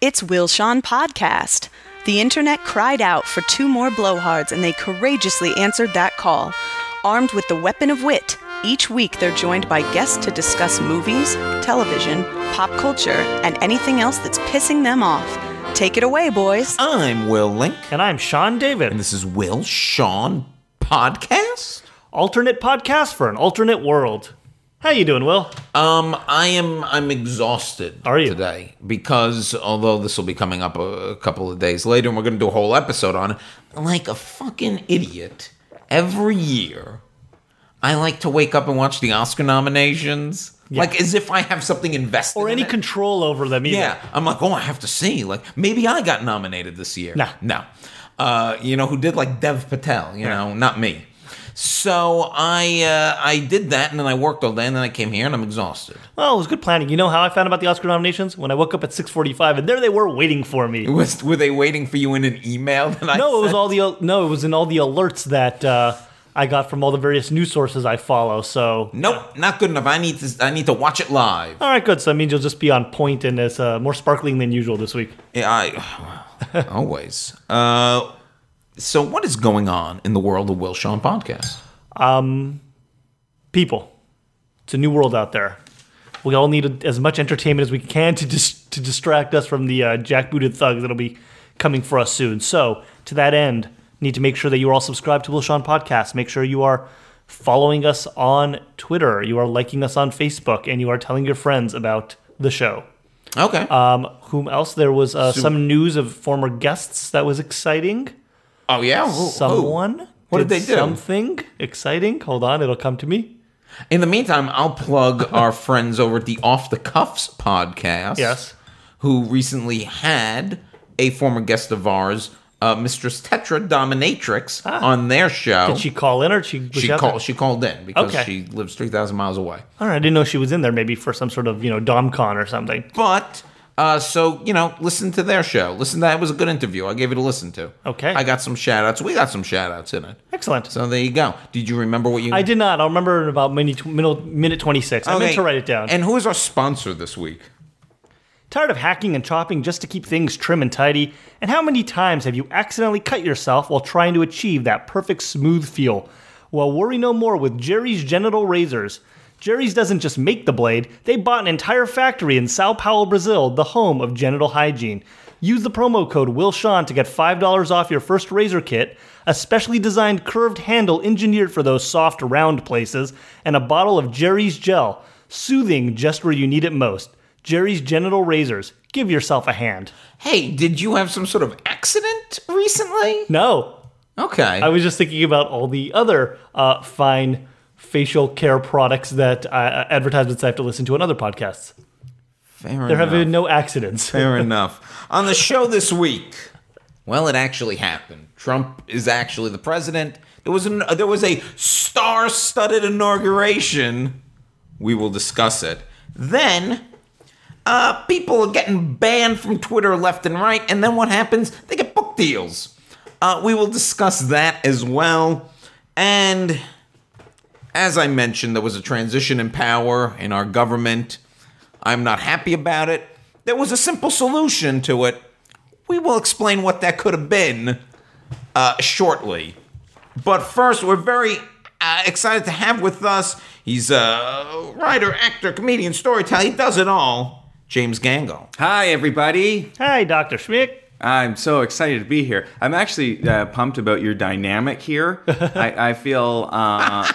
It's Will Sean Podcast. The internet cried out for 2 more blowhards, and they courageously answered that call. Armed with the weapon of wit, each week they're joined by guests to discuss movies, television, pop culture, and anything else that's pissing them off. Take it away, boys. I'm Will Link. And I'm Sean David. And this is Will Sean Podcast? Alternate podcast for an alternate world. How you doing, Will? I'm exhausted today because although this will be coming up a couple of days later and we're going to do a whole episode on it, like a fucking idiot, every year I like to wake up and watch the Oscar nominations. Yeah. Like as if I have something invested or any control over them either. Yeah, I'm like, I have to see. Like maybe I got nominated this year. No. Who did like Dev Patel, not me. So I did that, and then I worked all day, and then I came here, and I'm exhausted. Well, it was good planning. You know how I found about the Oscar nominations? When I woke up at 6:45, and there they were waiting for me. Were they waiting for you in an email that I sent? It was in all the alerts that I got from all the various news sources I follow. So nope, not good enough. I need to watch it live. All right, good. So that means you'll just be on point, and it's more sparkling than usual this week. Yeah, always. So what is going on in the world of Will Sean Podcast? People. It's a new world out there. We all need as much entertainment as we can to distract us from the jackbooted thugs that'll be coming for us soon. So, to that end, need to make sure that you are all subscribed to Will Sean Podcast. Make sure you are following us on Twitter. You are liking us on Facebook, and you are telling your friends about the show. Okay. Whom else? There was some news of former guests that was exciting. Oh, yeah? Someone What did they do? Something exciting. Hold on, it'll come to me. In the meantime, I'll plug our friends over at the Off the Cuffs podcast. Yes. Who recently had a former guest of ours, Mistress Tetra Dominatrix, on their show. Did she call in or she called in because she lives 3,000 miles away. All right, I didn't know she was in there maybe for some sort of, DomCon or something. But... listen to their show. It was a good interview. I gave it a listen to. Okay. I got some shout-outs. We got some shout-outs in it. Excellent. So there you go. Did you remember what you... I did not. I'll remember in about minute 26. I meant to write it down. And who is our sponsor this week? Tired of hacking and chopping just to keep things trim and tidy? And how many times have you accidentally cut yourself while trying to achieve that perfect smooth feel? Well, worry no more with Jerry's Genital Razors. Jerry's doesn't just make the blade, they bought an entire factory in Sao Paulo, Brazil, the home of genital hygiene. Use the promo code WillSean to get $5 off your first razor kit, a specially designed curved handle engineered for those soft, round places, and a bottle of Jerry's Gel, soothing just where you need it most. Jerry's Genital Razors. Give yourself a hand. Hey, did you have some sort of accident recently? No. Okay. I was just thinking about all the other fine facial care products that advertisements I have to listen to on other podcasts. There have been no accidents. Fair enough. On the show this week, well, it actually happened. Trump is actually the president. There was a star-studded inauguration. We will discuss it. Then, people are getting banned from Twitter left and right, and then what happens? They get book deals. We will discuss that as well. And... as I mentioned, there was a transition in power in our government. I'm not happy about it. There was a simple solution to it. We will explain what that could have been shortly. But first, we're very excited to have with us, he's a writer, actor, comedian, storyteller. He does it all. James Gangl. Hi, everybody. Hi, Dr. Schmick. I'm so excited to be here. I'm actually pumped about your dynamic here. I feel,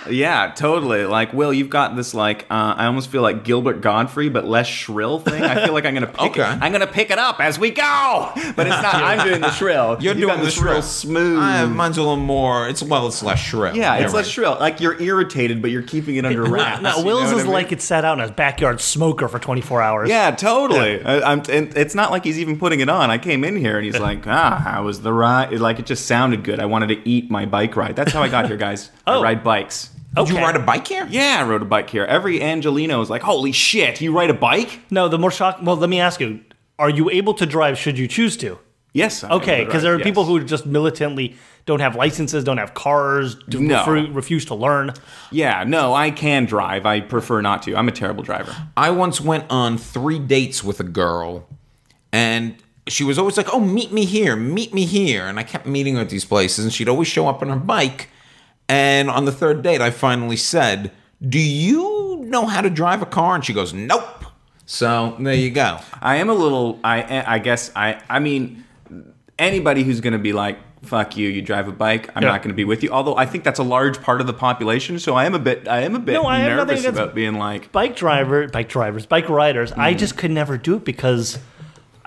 yeah, totally. Like, Will, you've got this, I almost feel like Gilbert Godfrey, but less shrill thing. I feel like I'm gonna pick it up as we go. But it's not. I'm doing the shrill. You're doing the shrill. Smooth. Mine's a little more. It's less shrill. Yeah, it's less shrill. Like you're irritated, but you're keeping it under wraps. No, Will's is like it sat out in his backyard smoker for 24 hours. Yeah, totally. Yeah. And it's not like he's even putting it on. I came in here. And he's like, how was the ride? It just sounded good. I wanted to eat my bike ride. That's how I got here, guys. I ride bikes. Did you ride a bike here? Yeah, I rode a bike here. Every Angelino was like, holy shit, you ride a bike? No, the more shock... Well, let me ask you. Are you able to drive should you choose to? Yes. Okay, because there are people who just militantly don't have licenses, don't have cars, refuse to learn. Yeah, no, I can drive. I prefer not to. I'm a terrible driver. I once went on 3 dates with a girl, and she was always like, oh, meet me here. And I kept meeting her at these places, and she'd always show up on her bike. And on the third date, I finally said, do you know how to drive a car? And she goes, nope. So there you go. I am a little, I guess, I mean, anybody who's going to be like, fuck you, you drive a bike, I'm not going to be with you. Although I think that's a large part of the population, so I am a bit nervous about being like bike riders. I just could never do it because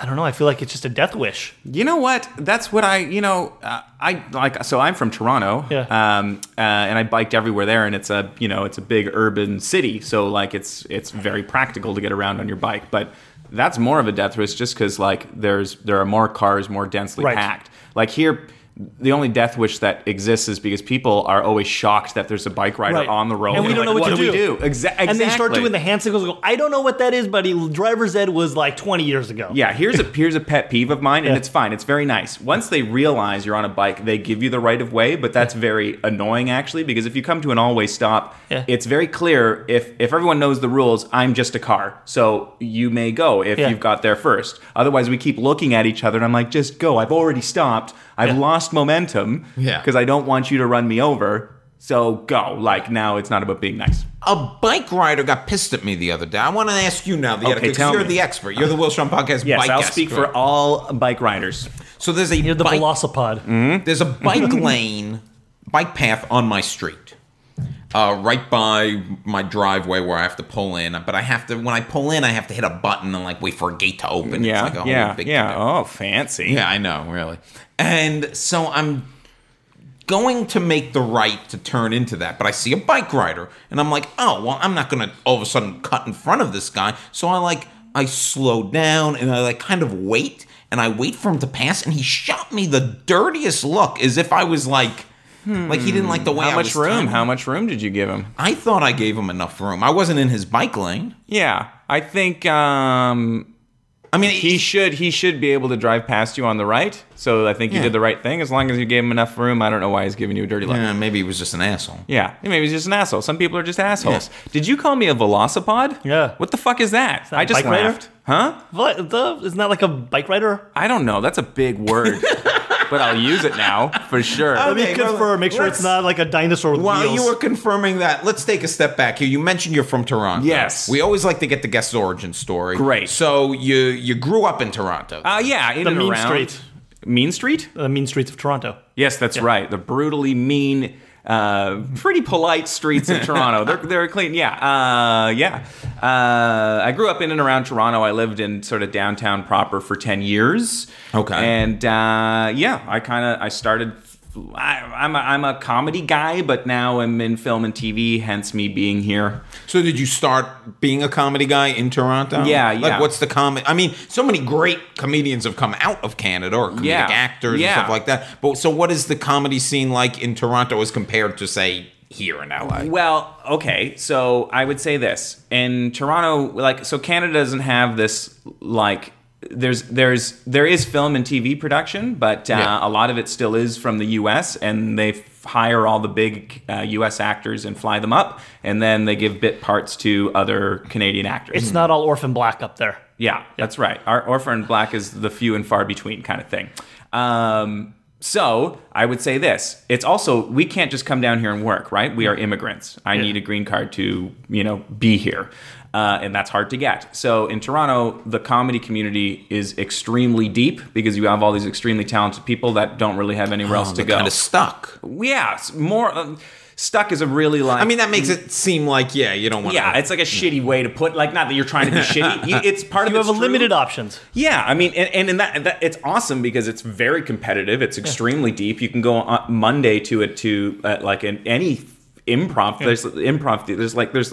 I don't know. I feel like it's just a death wish. You know what? That's what I like. So I'm from Toronto, and I biked everywhere there, and it's a big urban city, so like it's very practical to get around on your bike, but. That's more of a death risk just because like there are more cars, more densely packed. Like here, the only death wish that exists is because people are always shocked that there's a bike rider on the road. And we don't know what to do. We do? Exactly. And they start doing the hand signals and go, I don't know what that is, buddy. Driver's ed was like 20 years ago. Yeah, here's a pet peeve of mine, and it's fine. It's very nice. Once they realize you're on a bike, they give you the right of way, but that's very annoying actually, because if you come to an all-way stop, it's very clear if everyone knows the rules, I'm just a car. So you may go if you've got there first. Otherwise, we keep looking at each other, and I'm like, just go. I've already stopped. I've lost momentum because I don't want you to run me over. So go. Like, now it's not about being nice. A bike rider got pissed at me the other day. I want to ask you now, because you're the expert. You're the Will Strong Podcast bike I'll speak for all bike riders. So there's You're the Velocipod. Mm-hmm. There's a bike lane, bike path on my street. Right by my driveway where I have to pull in. But I have to, when I pull in, I have to hit a button and like wait for a gate to open. Yeah, it's like a whole big Oh, fancy. Yeah, I know, really. And so I'm going to make the right to turn into that, but I see a bike rider, and I'm like, oh, well, I'm not going to all of a sudden cut in front of this guy. So I slow down, and I like kind of wait, and I wait for him to pass, and he shot me the dirtiest look, as if I was like he didn't like the way I was timing. How much room did you give him? I thought I gave him enough room. I wasn't in his bike lane. Yeah, I think. I mean, he should be able to drive past you on the right. So I think you did the right thing. As long as you gave him enough room, I don't know why he's giving you a dirty look. Yeah, maybe he was just an asshole. Yeah, maybe he's just an asshole. Some people are just assholes. Yeah. Did you call me a Velocipod? Yeah. What the fuck is that? I just laughed. Huh? What? Isn't that like a bike rider? I don't know. That's a big word. But I'll use it now, for sure. Let me confirm. Make sure it's not like a dinosaur with While wheels. you were confirming that, let's take a step back here. You mentioned you're from Toronto. Yes. We always like to get the guest's origin story. Great. So you grew up in Toronto. Yeah, in the and mean around. street. Mean Street? The mean streets of Toronto. Yes, that's right. The brutally mean, pretty polite streets of Toronto. They're clean. Yeah. I grew up in and around Toronto. I lived in sort of downtown proper for 10 years. Okay. And I started. I'm a comedy guy, but now I'm in film and TV, hence me being here. So did you start being a comedy guy in Toronto? Yeah. Like, what's the comedy? I mean, so many great comedians have come out of Canada, or comedic actors and stuff like that. But so what is the comedy scene like in Toronto as compared to, say, here in LA? Well, okay, so I would say this. In Toronto, so Canada doesn't have this, there is film and TV production, but a lot of it still is from the U.S., and they hire all the big U.S. actors and fly them up, and then they give bit parts to other Canadian actors. It's not all Orphan Black up there. Yeah, that's right. Our Orphan Black is the few and far between kind of thing. So I would say this. It's also, we can't just come down here and work, right? We are immigrants. I need a green card to, be here. And that's hard to get. So in Toronto, the comedy community is extremely deep because you have all these extremely talented people that don't really have anywhere else to go. Kind of stuck. Yeah, more stuck is a really I mean, that makes it seem like you don't want. Yeah, it's like a shitty way to put. Not that you're trying to be shitty. It's part of you have limited options. Yeah, I mean, and in that it's awesome because it's very competitive. It's extremely deep. You can go on Monday to any improv. There's improv. There's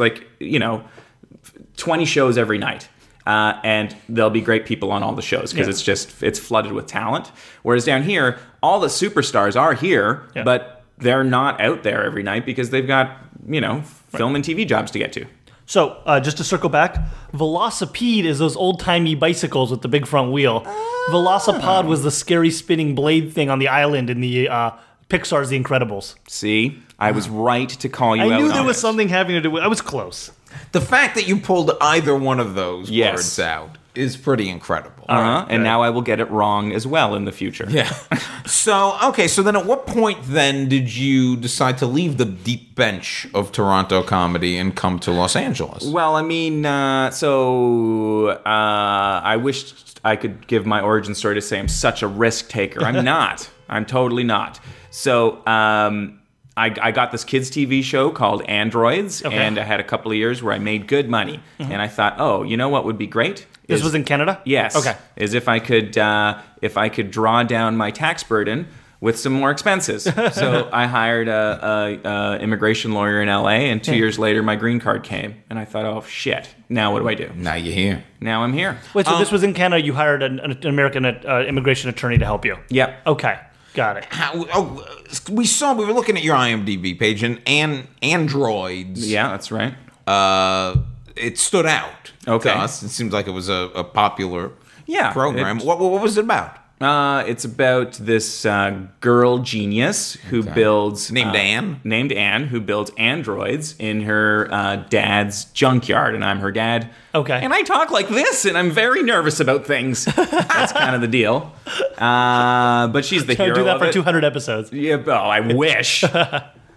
20 shows every night. And there'll be great people on all the shows because it's flooded with talent. Whereas down here, all the superstars are here, but they're not out there every night because they've got, film and TV jobs to get to. So, just to circle back, Velocipede is those old-timey bicycles with the big front wheel. Velocipod was the scary spinning blade thing on the island in the Pixar's The Incredibles. See? I was right to call you out. I knew there was something having to do with... I was close. The fact that you pulled either one of those words out is pretty incredible. And now I will get it wrong as well in the future. Yeah. So then at what point then did you decide to leave the deep bench of Toronto comedy and come to Los Angeles? Well, I mean, I wish I could give my origin story to say I'm such a risk taker. I'm not. I'm totally not. So I got this kids' TV show called Androids, and I had a couple of years where I made good money. And I thought, oh, you know what would be great? This was in Canada? Yes. Okay. Is if I could draw down my tax burden with some more expenses. So I hired a immigration lawyer in LA, and 2 years later my green card came, and I thought, oh shit, now what do I do? Now you're here. Now I'm here. Wait, so this was in Canada. You hired an American immigration attorney to help you? Yep. Okay. Got it. We were looking at your IMDb page, and Androids. Yeah, that's right. It stood out Okay. to us. It seems like it was a popular program. it- What was it about? It's about this girl genius who builds... Named Anne? Named Anne, who builds androids in her dad's junkyard, and I'm her dad. Okay. And I talk like this, and I'm very nervous about things. That's kind of the deal. But she's the Can I hero do that of for it. 200 episodes? Yeah, oh, I wish.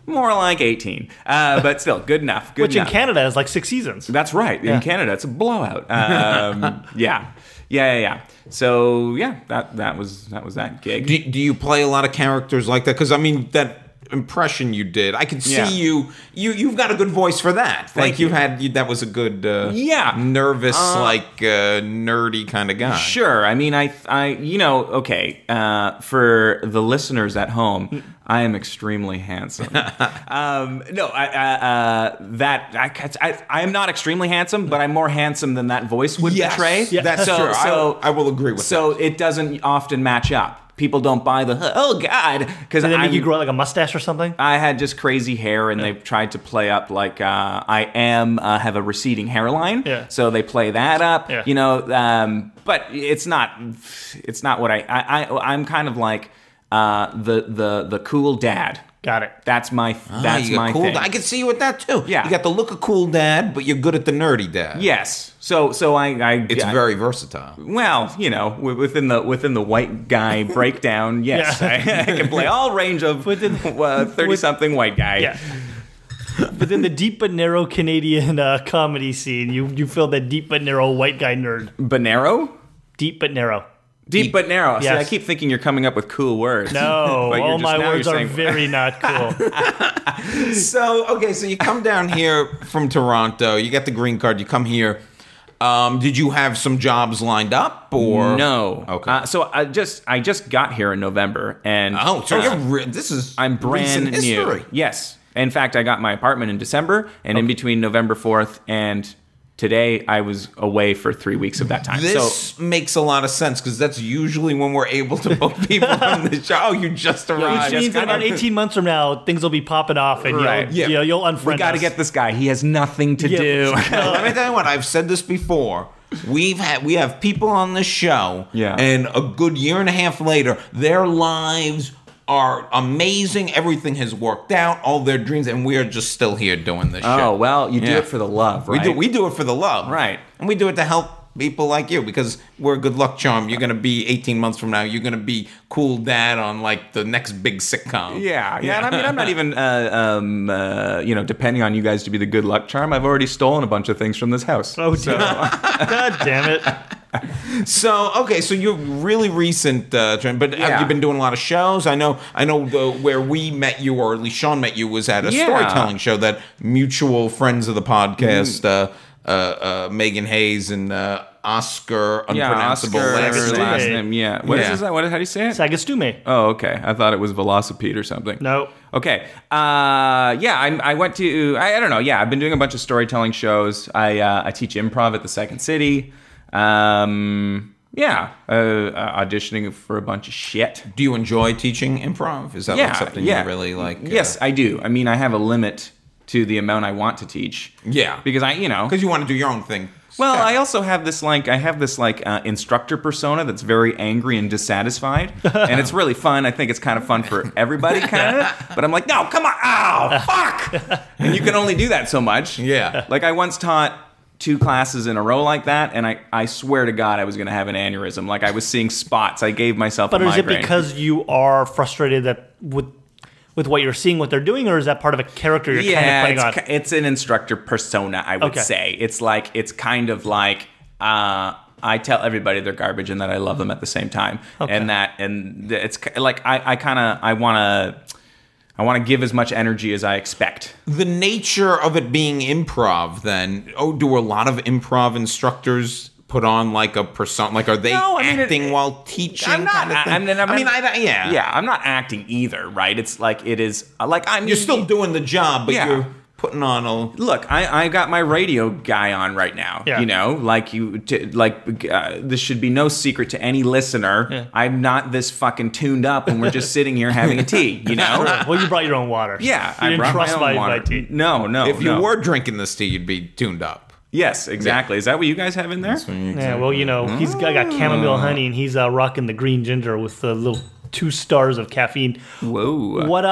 More like 18. But still, good enough. Good Which enough. in Canada is like 6 seasons. That's right. Yeah. In Canada, it's a blowout. Yeah. So that was that gig. Do you play a lot of characters like that? Because I mean that impression you did, I can see you've got a good voice for that. Thank you. That was a good nervous nerdy kind of guy. Sure. I mean, I for the listeners at home, I am extremely handsome. I am not extremely handsome, but I'm more handsome than that voice would betray. Yeah, that's true. I will agree with that. So it doesn't often match up. People don't buy the, oh God, because Did they make you grow like a mustache or something? I had just crazy hair, and they've tried to play up like I have a receding hairline. Yeah. So they play that up, Yeah. but it's not what I'm kind of like the cool dad. Got it. That's my cool thing. I can see you with that too. Yeah. You got the look of cool dad, but you're good at the nerdy dad. Yes. So It's very versatile. Well, within the white guy breakdown, yes, Yeah. I can play all range of 30-something white guy. Yeah. Within the deep but narrow Canadian comedy scene, you feel that deep but narrow white guy nerd. Banero? Deep but narrow. Deep but narrow. See, Yes. I keep thinking you're coming up with cool words. No, But all my now words you're are saying- very not cool. So you come down here from Toronto, you get the green card, you come here. Did you have some jobs lined up or No. Okay. So I just got here in November, and I'm brand recent new. history. Yes. In fact, I got my apartment in December, and in between November 4th and today, I was away for 3 weeks of that time. This makes a lot of sense because that's usually when we're able to book people on the show. Oh, you just arrived. Which means that about 18 months from now, things will be popping off, and Right. you'll unfriend We got to us. get this guy. He has nothing to do. Let me tell you what, I've said this before. We have people on this show, and a good year and a half later, their lives are amazing. Everything has worked out, all their dreams, and we are just still here doing this show. Oh, well, you do it for the love, right? We do it for the love. Right. And we do it to help people like you because we're a good luck charm. You're going to be 18 months from now, you're going to be cool dad on like the next big sitcom. Yeah. And I mean, I'm not even, depending on you guys to be the good luck charm. I've already stolen a bunch of things from this house. Oh, God damn it. So you're really recent, Trent, but have you been doing a lot of shows? I know where we met you, or at least Sean met you, was at a storytelling show that mutual friends of the podcast, Megan Hayes and Oscar, unpronounceable last name. Yeah. What is that? How do you say it? Sagastume. Oh, okay. I thought it was Velocipede or something. No. Okay. I went to, I don't know. Yeah, I've been doing a bunch of storytelling shows. I teach improv at the Second City. Auditioning for a bunch of shit. Do you enjoy teaching improv? Is that like something you really like? Yes, I do. I mean, I have a limit to the amount I want to teach. Yeah. Because because you want to do your own thing. Well, I also have this instructor persona that's very angry and dissatisfied, and it's really fun. I think it's kind of fun for everybody, kind of. But I'm like, no, come on, ow, fuck! And you can only do that so much. Yeah. Like I once taught 2 classes in a row like that, and I swear to God I was going to have an aneurysm. Like, I was seeing spots. I gave myself a migraine. But is it because you are frustrated that with what you're seeing, what they're doing, or is that part of a character you're kind of putting on? It's an instructor persona, I would say. It's kind of like I tell everybody they're garbage and that I love them at the same time, and it's like I want to give as much energy as I expect. The nature of it being improv, then, do a lot of improv instructors put on like a persona? Like, are they acting while teaching? I'm not. I'm not acting either, right? It's like it is like you're still doing the job, but you're putting on a look. I got my radio guy on right now. Yeah. You know, this should be no secret to any listener. Yeah. I'm not this fucking tuned up, and we're just sitting here having a tea. You know. Well, you brought your own water. Yeah, you didn't trust my own water. My tea. No. If you were drinking this tea, you'd be tuned up. Yes, exactly. Is that what you guys have in there? Yeah, well, you know, he's got chamomile honey, and he's rocking the green ginger with the little 2 stars of caffeine. Whoa. What?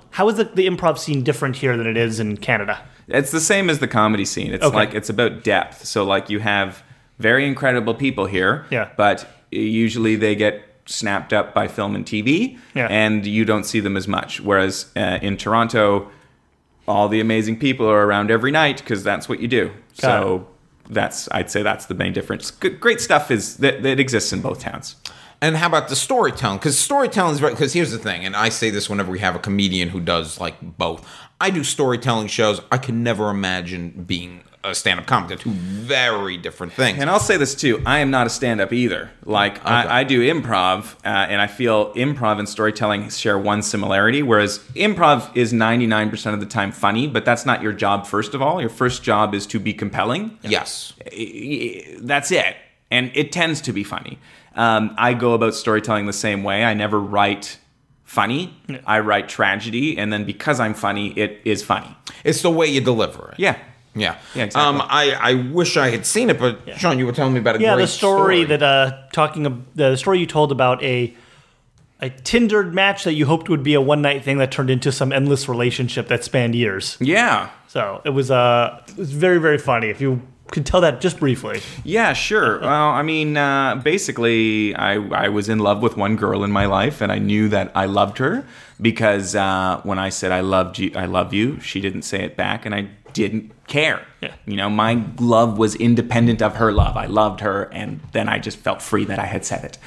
How is the improv scene different here than it is in Canada? It's the same as the comedy scene. It's like it's about depth. So like you have very incredible people here, but usually they get snapped up by film and TV, and you don't see them as much. Whereas in Toronto, all the amazing people are around every night because that's what you do. I'd say that's the main difference. Great stuff that exists in both towns. And how about the storytelling? Because storytelling is very... Because here's the thing, and I say this whenever we have a comedian who does, like, both. I do storytelling shows. I can never imagine being a stand-up comic. They're 2 very different things. And I'll say this, too. I am not a stand-up either. Like, I do improv, and I feel improv and storytelling share one similarity, whereas improv is 99% of the time funny, but that's not your job, first of all. Your first job is to be compelling. Yes. That's it. And it tends to be funny. I go about storytelling the same way. I never write funny. I write tragedy, and then because I'm funny, it is funny. It's the way you deliver it. Yeah. Yeah. Yeah, exactly. I wish I had seen it, but Sean, you were telling me about a great story. The story you told about a Tinder match that you hoped would be a one-night thing that turned into some endless relationship that spanned years. Yeah. So it was very, very funny. If you could tell that just briefly. Yeah, sure. Well, I mean, basically, I was in love with one girl in my life, and I knew that I loved her because when I said I love you, she didn't say it back, and I didn't care. Yeah. You know, my love was independent of her love. I loved her, and then I just felt free that I had said it.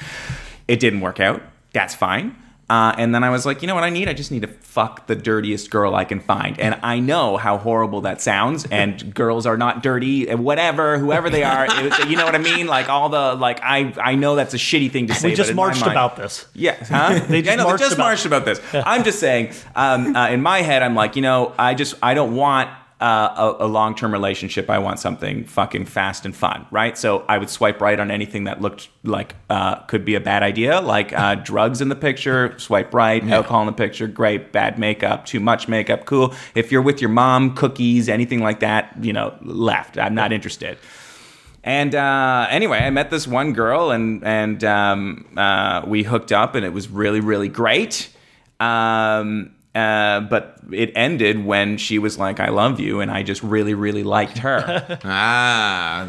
It didn't work out. That's fine. And then I was like, you know what I need? I just need to fuck the dirtiest girl I can find. And I know how horrible that sounds. And girls are not dirty, whoever they are. You know what I mean? Like I know that's a shitty thing to say. We just marched about this. Yeah, huh? They just marched about this. Yeah. I'm just saying. In my head, I'm like, you know, I don't want a long-term relationship. I want something fucking fast and fun, right? So I would swipe right on anything that looked like could be a bad idea, like drugs in the picture, swipe right, alcohol in the picture, great, bad makeup, too much makeup, cool. If you're with your mom, cookies, anything like that, you know, left. I'm not interested. And anyway, I met this one girl, and we hooked up, and it was really, really great. But it ended when she was like, I love you, and I just really, really liked her.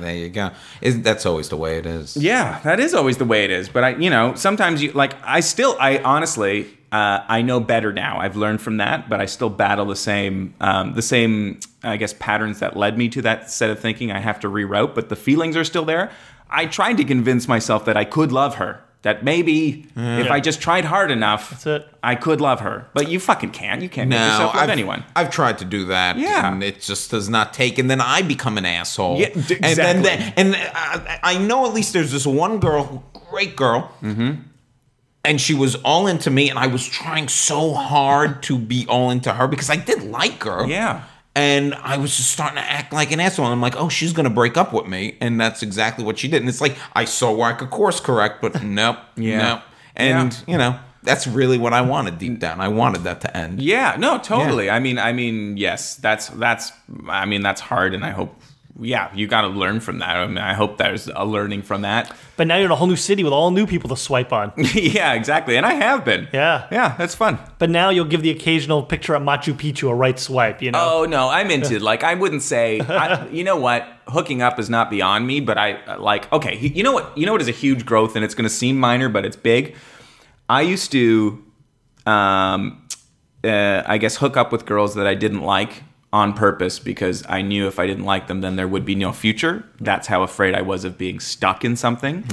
There you go. That's always the way it is. Yeah, that is always the way it is. But sometimes I honestly, I know better now. I've learned from that, but I still battle the same, I guess, patterns that led me to that set of thinking. I have to reroute, but the feelings are still there. I tried to convince myself that I could love her. That maybe if I just tried hard enough, I could love her. But you fucking can't. You can't make yourself love anyone. I've tried to do that, and it just does not take. And then I become an asshole. Yeah, exactly. And I know at least there's this one girl, great girl, and she was all into me, and I was trying so hard to be all into her because I did like her. Yeah. And I was just starting to act like an asshole. And I'm like, oh, she's going to break up with me. And that's exactly what she did. And it's like, I saw where I could course correct, but nope. Yeah. Nope. And, you know, that's really what I wanted deep down. I wanted that to end. Yeah, no, totally. Yeah. I mean, yes, that's hard. And I hope yeah, you got to learn from that. I mean, I hope there's a learning from that. But now you're in a whole new city with all new people to swipe on. Yeah, exactly. And I have been. Yeah. Yeah, that's fun. But now you'll give the occasional picture at Machu Picchu a right swipe, you know? Oh, no, I'm into, like, I wouldn't say, you know what? Hooking up is not beyond me, but I, like, okay, you know what? You know what is a huge growth, and it's going to seem minor, but it's big? I used to, I guess, hook up with girls that I didn't like on purpose because I knew if I didn't like them, then there would be no future. That's how afraid I was of being stuck in something.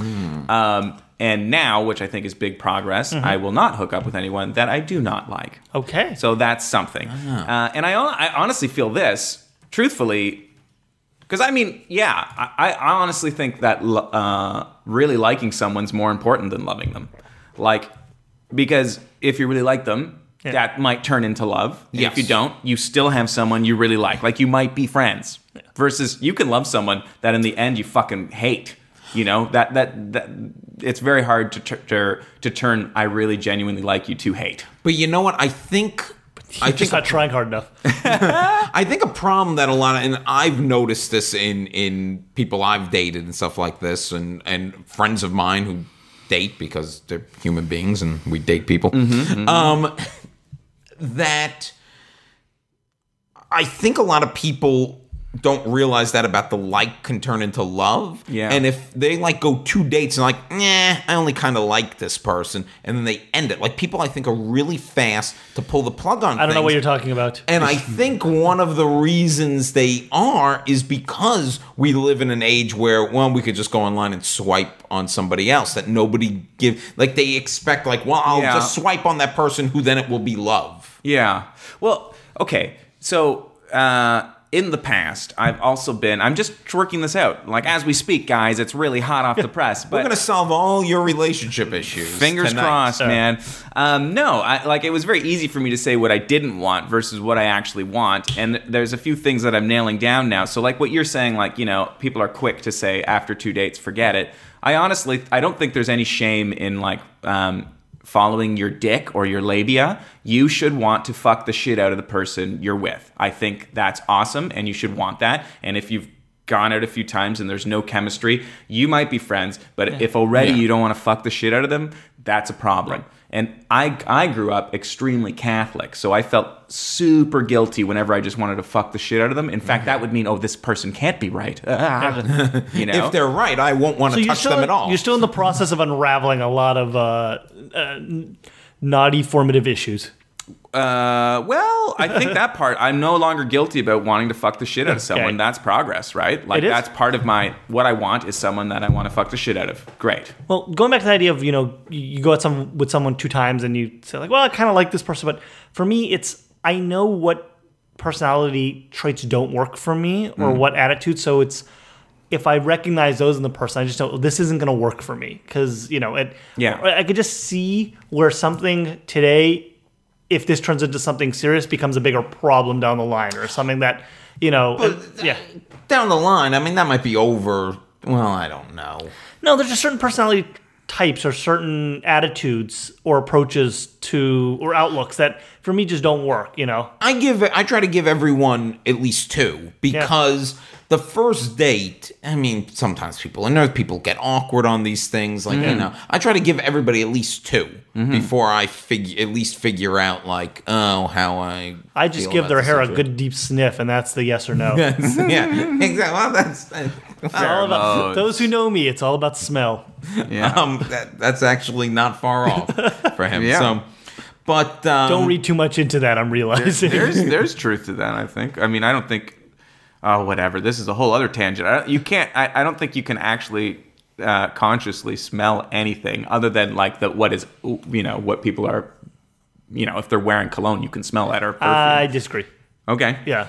And now, which I think is big progress, I will not hook up with anyone that I do not like. Okay. So that's something. And I honestly feel this, truthfully, because I mean, yeah, I honestly think that really liking someone's more important than loving them. Like, because if you really like them, that might turn into love. Yes. If you don't, you still have someone you really like. Like, you might be friends. Versus you can love someone that in the end you fucking hate. You know, that it's very hard to turn I really genuinely like you to hate. But you know what? I think Just not trying hard enough. I think a problem that a lot of, and I've noticed this in people I've dated and stuff like this, and friends of mine who date because they're human beings and we date people. That I think a lot of people don't realize that about the like can turn into love. Yeah. And if they like go 2 dates and like, I only kind of like this person, and then they end it. Like, people I think are really fast to pull the plug on I don't know what you're talking about. And I think one of the reasons they are is because we live in an age where, well, we could just go online and swipe on somebody else that nobody like, they expect, like, well, I'll just swipe on that person who then it will be love. Yeah. Well, okay. So, in the past, I've also been, I'm just working this out. Like, as we speak, guys, it's really hot off the press. But we're going to solve all your relationship issues. Fingers tonight. crossed, man. No, it was very easy for me to say what I didn't want versus what I actually want. And there's a few things that I'm nailing down now. So, like what you're saying, like, you know, people are quick to say after 2 dates, forget it. I don't think there's any shame in, like, following your dick or your labia. You should want to fuck the shit out of the person you're with. I think that's awesome, and you should want that. And if you've gone out a few times and there's no chemistry, you might be friends, but if already you don't want to fuck the shit out of them, that's a problem. Right. And I grew up extremely Catholic, so I felt super guilty whenever I just wanted to fuck the shit out of them. In fact, that would mean, oh, this person can't be right. You know? If they're right, I won't want to touch them at all. You're still in the process of unraveling a lot of naughty formative issues. Well, I think that part, I'm no longer guilty about wanting to fuck the shit out of someone. Okay. That's progress, right? Like, that's part of what I want is someone that I want to fuck the shit out of. Great. Well, going back to the idea of, you know, you go out with someone 2 times and you say, like, well, I kind of like this person. But for me, I know what personality traits don't work for me or what attitude. So if I recognize those in the person, I just know this isn't going to work for me. Because, you know, I could just see where something today, if this turns into something serious, becomes a bigger problem down the line, or something that, you know, down the line, I mean, that might be over. Well, I don't know. No, there's just certain personality types or certain attitudes or approaches to, or outlooks that for me just don't work, you know? I try to give everyone at least 2 because the first date, I mean, sometimes people get awkward on these things. Like, you know, I try to give everybody at least 2 before I figure out, like, how I just give their hair a good deep sniff, and that's the yes or no. Yeah, exactly. Well, that's all about, those who know me, it's all about smell. Yeah. That's actually not far off for him. Yeah. So, but don't read too much into that. I'm realizing there's truth to that. I think. I mean, I don't think. Oh, whatever. This is a whole other tangent. I don't think you can actually consciously smell anything other than, like, what people are. You know, if they're wearing cologne, you can smell that, or perfume. I disagree. Okay. Yeah.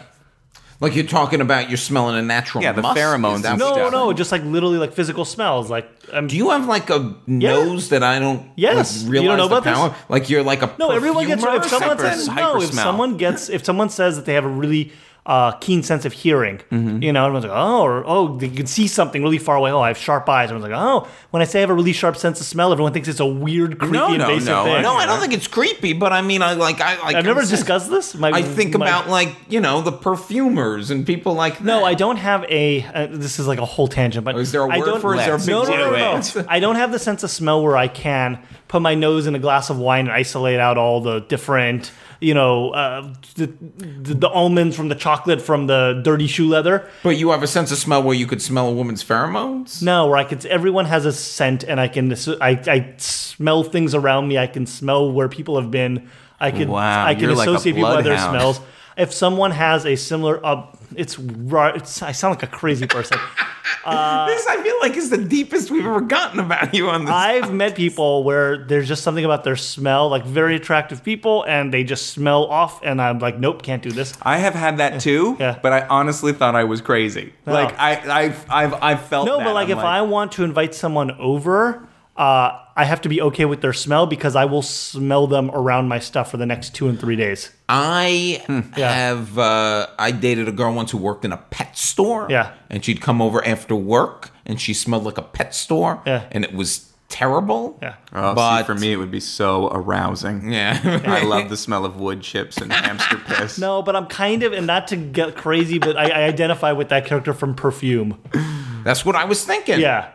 like you're talking about, you're smelling a natural the musk. pheromones. No, just like literally like physical smells. Like, do you have like a nose that I don't? Yes, realize you don't know the about power? this. Like you're like a everyone gets. If someone says Hyper smell. if someone says that they have a really keen sense of hearing. You know, everyone's like, oh, you can see something really far away. Oh, I have sharp eyes. Everyone's like, oh, when I say I have a really sharp sense of smell, everyone thinks it's a weird, creepy, invasive thing. No, I don't think it's creepy, but I mean, I've never discussed this. I think about the perfumers and people like that. No, I don't have this is like a whole tangent, but is there a word for it? Is there a big No. I don't have the sense of smell where I can put my nose in a glass of wine and isolate out all the different, the almonds from the chocolate from the dirty shoe leather. But you have a sense of smell where you could smell a woman's pheromones? No, where everyone has a scent, and I smell things around me. I can smell where people have been. I can associate people by their smells. If someone has a similar, I sound like a crazy person. This, I feel like, is the deepest we've ever gotten about you on this. I've met people where there's just something about their smell, like very attractive people, and they just smell off, and I'm like, nope, can't do this. I have had that too, but I honestly thought I was crazy. No. Like I've felt no, that. but like if I want to invite someone over, I have to be okay with their smell because I will smell them around my stuff for the next 2 and 3 days. I dated a girl once who worked in a pet store. Yeah. And she'd come over after work and she smelled like a pet store. Yeah. And it was terrible. Yeah. But for me, it would be so arousing. Yeah. I love the smell of wood chips and hamster piss. No, but I'm kind of, and not to get crazy, but I identify with that character from Perfume. That's what I was thinking. Yeah.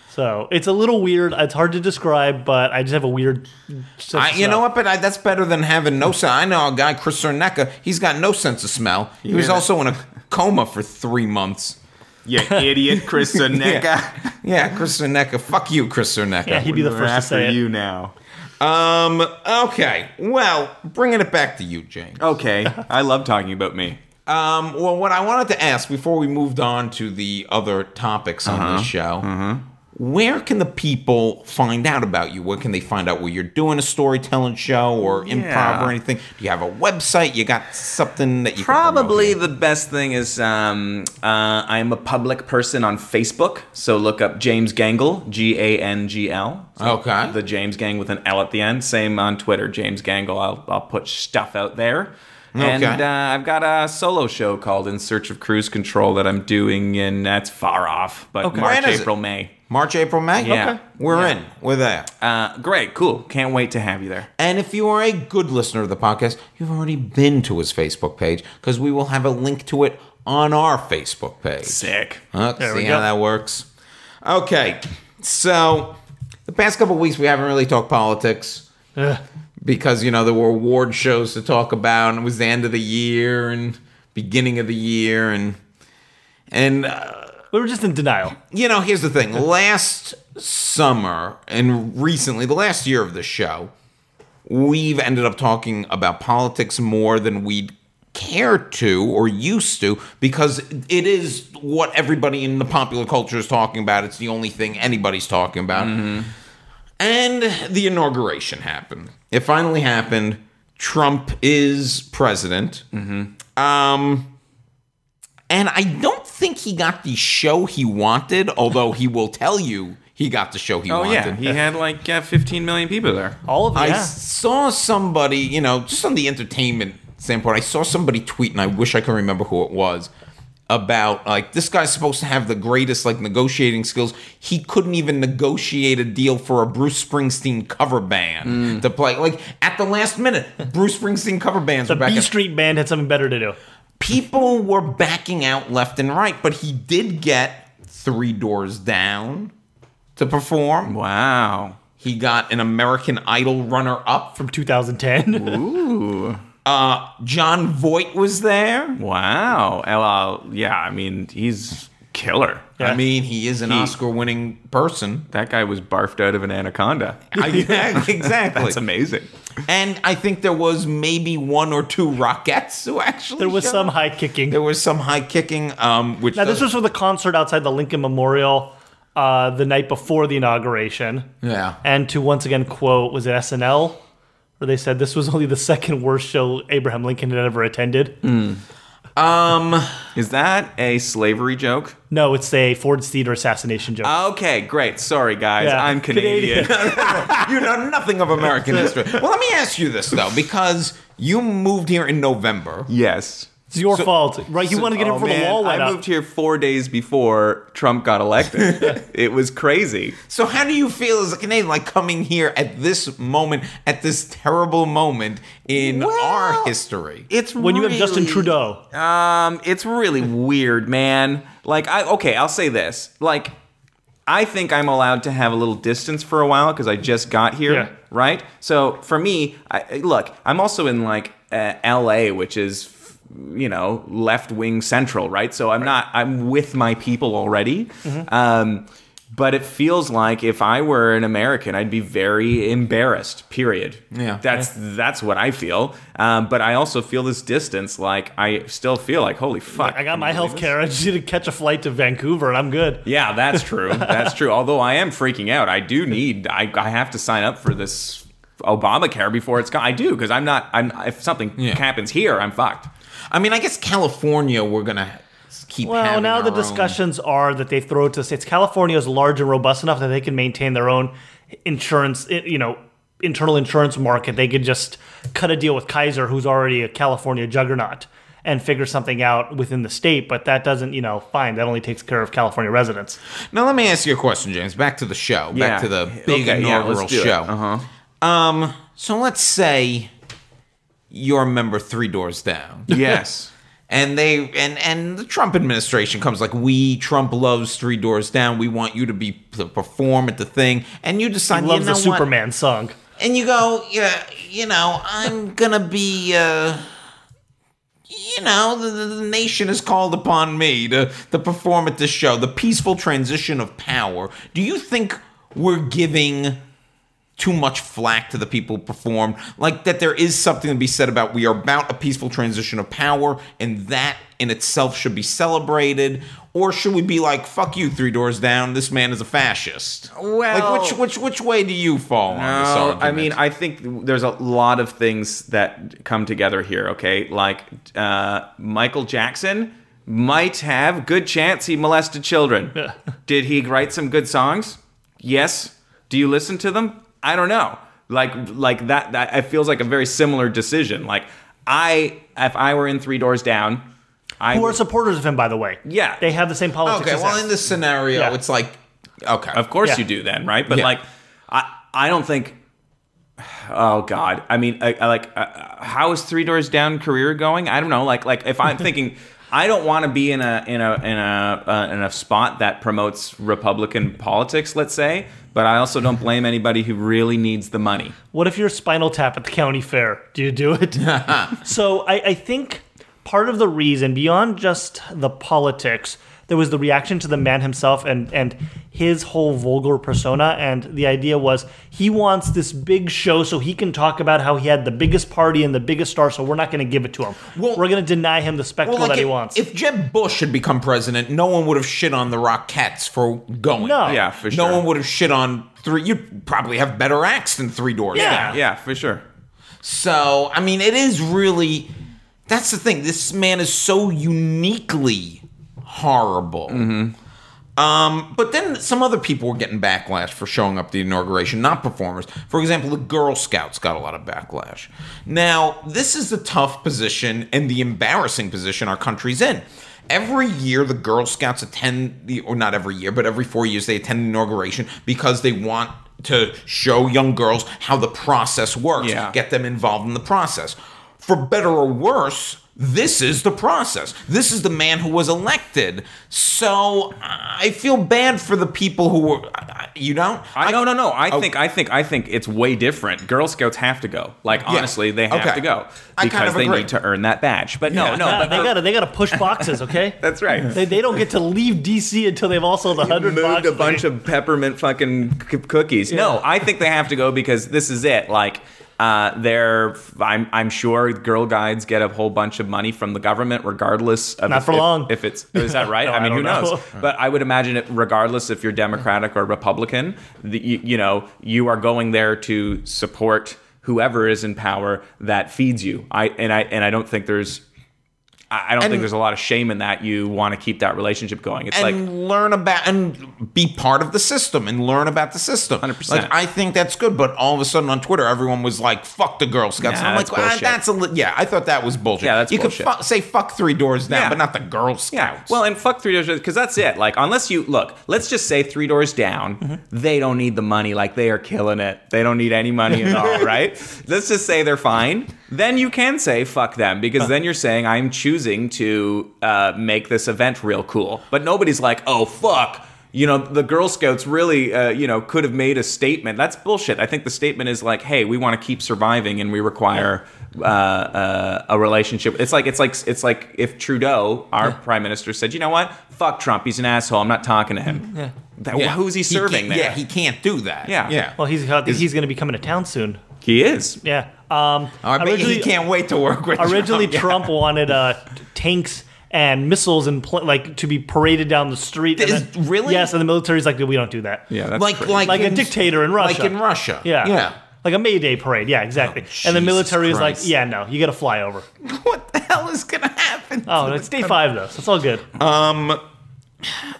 So it's a little weird. It's hard to describe, but I just have a weird sense you know what? But that's better than having no sense. I know a guy, Chris Cernecca. He's got no sense of smell. He was also in a coma for 3 months. You idiot, Chris Cernecca. Yeah, Chris Cernecca. Fuck you, Chris Cernecca. Yeah, he'd be the first to say it. You now. Okay. Well, bringing it back to you, James. Okay. I love talking about me. Well, what I wanted to ask before we moved on to the other topics on this show, where can the people find out about you? Where can they find out where you're doing a storytelling show or improv or anything? Do you have a website? You got something that you Probably can the best thing is I'm a public person on Facebook. So look up James Gangl, Gangl. So Okay. The James Gang with an L at the end. Same on Twitter, James Gangl. I'll put stuff out there. And I've got a solo show called In Search of Cruise Control that I'm doing, and that's far off, but March, April, May. March, April, May? Yeah. Okay. We're in. We're there. Great, cool. Can't wait to have you there. And if you are a good listener of the podcast, you've already been to his Facebook page because we will have a link to it on our Facebook page. Sick. See how that works? Okay. So, the past couple of weeks we haven't really talked politics. Because, there were award shows to talk about, and it was the end of the year and beginning of the year, and we were just in denial. Here's the thing. Last summer and recently, the last year of the show, we've ended up talking about politics more than we'd care to or used to because it is what everybody in the popular culture is talking about. It's the only thing anybody's talking about. Mm-hmm. And the inauguration happened. It finally happened. Trump is president. Mm-hmm. And I don't think he got the show he wanted, although he will tell you he got the show he wanted. Oh, yeah. He had 15 million people there. All of them, I saw somebody, just on the entertainment standpoint, I saw somebody tweet, and I wish I could remember who it was, about, this guy's supposed to have the greatest, negotiating skills. He couldn't even negotiate a deal for a Bruce Springsteen cover band to play. At the last minute, Bruce Springsteen cover bands were back. The B Street Band had something better to do. People were backing out left and right, but he did get Three Doors Down to perform. Wow. He got an American Idol runner-up from 2010. Ooh. John Voight was there. Wow. He's killer. Yeah. He is an Oscar-winning person. That guy was barfed out of an anaconda. Exactly. That's amazing. And I think there was maybe 1 or 2 Rockettes who actually There was some high kicking. There was some high kicking. This was for the concert outside the Lincoln Memorial the night before the inauguration. Yeah. And to once again quote, was it SNL? Where they said this was only the second worst show Abraham Lincoln had ever attended. Is that a slavery joke? No, it's a Ford's Theater assassination joke. Okay, great. Sorry, guys. Yeah. I'm Canadian. You know nothing of American history. Well, let me ask you this, though, because you moved here in November. Yes. It's your fault, right? You want to get him for the wall went I up. moved here 4 days before Trump got elected. It was crazy. So how do you feel as a Canadian, like coming here at this moment, at this terrible moment in our history? It's When you have Justin Trudeau. It's really weird, man. Like, I'll say this. Like, I think I'm allowed to have a little distance for a while because I just got here, right? So for me, look, I'm also in like LA, which is, you know, left-wing central, right? So I'm with my people already. But it feels like if I were an American, I'd be very embarrassed, period. Yeah. That's what I feel. But I also feel this distance, like I still feel like, holy fuck. I got my health care. I just need to catch a flight to Vancouver and I'm good. Yeah, that's true. That's true. Although I am freaking out. I have to sign up for this Obamacare before it's gone. I do, because if something happens here, I'm fucked. I mean, I guess California, we're going to keep Well, having now the our discussions are that they throw it to states. California is large and robust enough that they can maintain their own insurance, internal insurance market. They could just cut a deal with Kaiser, who's already a California juggernaut, and figure something out within the state. But that doesn't, fine. That only takes care of California residents. Now, let me ask you a question, James. Back to the show. Back to the big inaugural let's do it. show. So let's say you're a member 3 doors down. Yes. And the Trump administration comes like, Trump loves 3 doors down. We want you to perform at the thing. And you decide, He loves you know the Superman song. And you go, I'm going to be, the nation has called upon me to perform at this show. The peaceful transition of power. Do you think we're giving too much flack to the people who perform, like that there is something to be said about we are about a peaceful transition of power, and that in itself should be celebrated? Or should we be like, fuck you, 3 doors down, this man is a fascist? Well, like which way do you fall on this argument? I mean, I think there's a lot of things that come together here, okay? Like Michael Jackson might have good chance he molested children. Did he write some good songs? Yes. Do you listen to them? I don't know. Like that it feels like a very similar decision. Like if I were in 3 doors down, who are supporters of him, by the way. Yeah. They have the same politics Okay, as well, him. in this scenario, it's like, okay. Of course you do then, right? But I don't think, oh God. I mean, how is 3 doors down career going? I don't know. Like if I'm thinking, I don't want to be in a spot that promotes Republican politics, let's say, but I also don't blame anybody who really needs the money. What if you're Spinal Tap at the county fair? Do you do it? So I think part of the reason, beyond just the politics, there was the reaction to the man himself and his whole vulgar persona. And the idea was he wants this big show so he can talk about how he had the biggest party and the biggest star, so we're not going to give it to him. We're going to deny him the spectacle that he wants. If Jeb Bush had become president, no one would have shit on the Rockettes for going. No. Yeah, for sure. No one would have shit on 3. You'd probably have better acts than 3 doors down. Yeah, for sure. So, I mean, it is really... That's the thing. This man is so uniquely horrible. But then some other people were getting backlash for showing up at the inauguration, not performers. For example, the Girl Scouts got a lot of backlash. Now, this is the tough position and the embarrassing position our country's in. Every year, the Girl Scouts or not every year, but every 4 years, they attend the inauguration because they want to show young girls how the process works, get them involved in the process. For better or worse, this is the process. This is the man who was elected. So I feel bad for the people who were. You don't? No. I think it's way different. Girl Scouts have to go. Like honestly, they have to go because they need to earn that badge. But but they gotta push boxes. Okay, that's right. They don't get to leave DC until they've all sold 100 boxes. Moved a bunch of peppermint fucking cookies. Yeah. No, I think they have to go because this is it. Like. I'm sure Girl Guides get a whole bunch of money from the government, regardless of not for long. If it's is that right? No, I mean, who knows? know. But I would imagine it, regardless if you're Democratic or Republican, you are going there to support whoever is in power that feeds you. I don't think there's I don't think there's a lot of shame in that. You want to keep that relationship going. It's learn about and be part of the system and learn about the system. 100%. Like, I think that's good, but all of a sudden on Twitter, everyone was like, "Fuck the Girl Scouts." And I'm like, I thought that was bullshit. Yeah, that's bullshit. You could say "fuck Three Doors Down," but not the Girl Scouts. Yeah. Well, and fuck Three Doors Down, because that's it. Like, unless you look, let's just say Three Doors Down, they don't need the money. Like, they are killing it. They don't need any money at all, right? Let's just say they're fine. Then you can say fuck them, because then you're saying I'm choosing to make this event real cool. But nobody's like, oh fuck, the Girl Scouts really could have made a statement. That's bullshit. I think the statement is like, hey, we want to keep surviving and we require a relationship. It's like if Trudeau, our prime minister, said, you know what, fuck Trump, he's an asshole, I'm not talking to him. Who's he serving there? Yeah, he can't do that. Yeah. Well, he's going to be coming to town soon. He is. Yeah. He can't wait to work with Originally, Trump wanted tanks and missiles and to be paraded down the street. Really? Yes, and the military's like, we don't do that. Yeah, that's like a dictator in Russia. Like in Russia. Yeah. Like a May Day parade. Yeah, exactly. And the military is like, yeah, no, you got to fly over. What the hell is going to happen? Oh, it's day 5 though, so it's all good.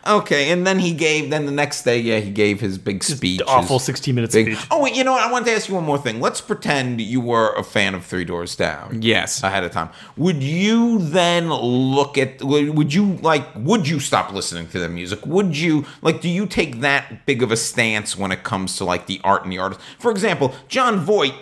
Okay, and then the next day, he gave his big speech. Awful 16-minute speech. Oh, wait, you know what? I wanted to ask you one more thing. Let's pretend you were a fan of Three Doors Down. Yes. Ahead of time. Would you then would you stop listening to their music? Would you, do you take that big of a stance when it comes to, the art and the artist? For example, Jon Voight,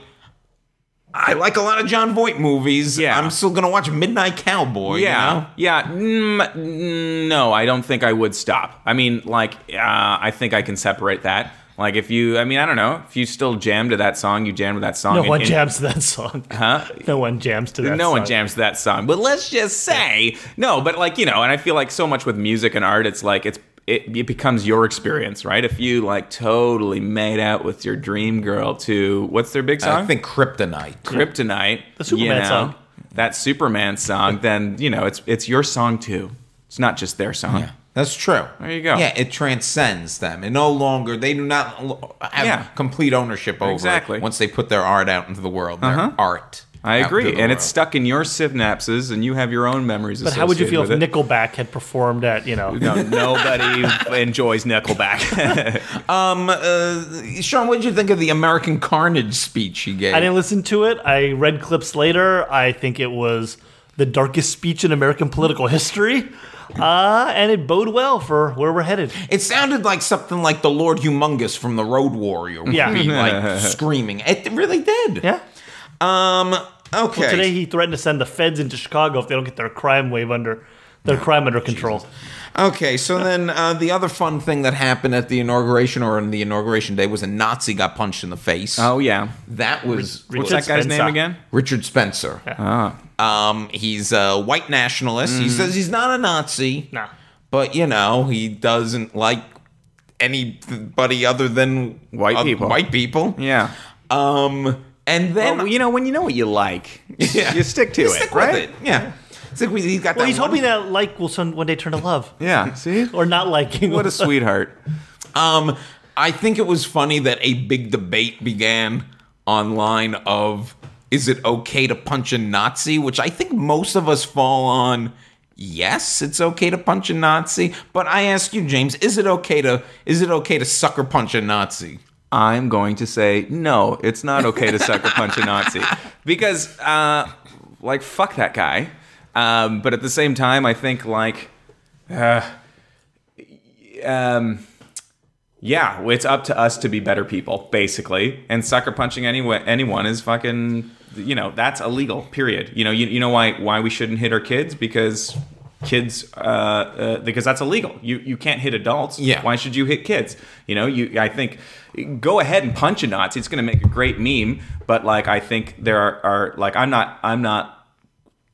I like a lot of Jon Voight movies. Yeah. I'm still going to watch Midnight Cowboy. Yeah. Yeah. No, I don't think I would stop. I mean, I think I can separate that. Like, if you, I don't know, if you still jam to that song, you jam to that song. No one jams to that song. Huh? No one jams to that song. No one jams to that song. But let's just say, no, but and I feel like so much with music and art, it's like, it becomes your experience, right? If you totally made out with your dream girl to, what's their big song? I think Kryptonite. The Superman song. That Superman song, then, it's your song too. It's not just their song. Yeah, that's true. There you go. Yeah, it transcends them. And no longer, they do not have complete ownership over it once they put their art out into the world. Their art. I agree, and it's stuck in your synapses, and you have your own memories. But how would you feel if Nickelback had performed at, No, nobody enjoys Nickelback. Sean, what did you think of the American Carnage speech he gave? I didn't listen to it. I read clips later. I think it was the darkest speech in American political history. And it bode well for where we're headed. It sounded like something like the Lord Humongous from the Road Warrior would be screaming. It really did. Yeah. Okay. Well, today he threatened to send the feds into Chicago if they don't get their crime under control. Jesus. Okay, so then the other fun thing that happened at the inauguration or on the inauguration day was a Nazi got punched in the face. Oh yeah, that was what's that guy's name again? Richard Spencer. Yeah. He's a white nationalist. He says he's not a Nazi. No. But he doesn't like anybody other than white people. White people. Yeah. And then when you know what you like, you stick to it, stick right? with it. Yeah. It's like he's got he's hoping that will one day turn to love. Yeah. See? Or not liking. What a sweetheart. I think it was funny that a big debate began online of, is it okay to punch a Nazi? Which I think most of us fall on, yes, it's okay to punch a Nazi. But I ask you, James, is it okay to sucker punch a Nazi? I'm going to say, no, it's not okay to sucker punch a Nazi. Because, fuck that guy. But at the same time, I think, it's up to us to be better people, basically. And sucker punching anyone is fucking, that's illegal, period. You know why we shouldn't hit our kids? Because because that's illegal. You can't hit adults. Yeah. Why should you hit kids? I think go ahead and punch a Nazi. It's going to make a great meme. But I think there are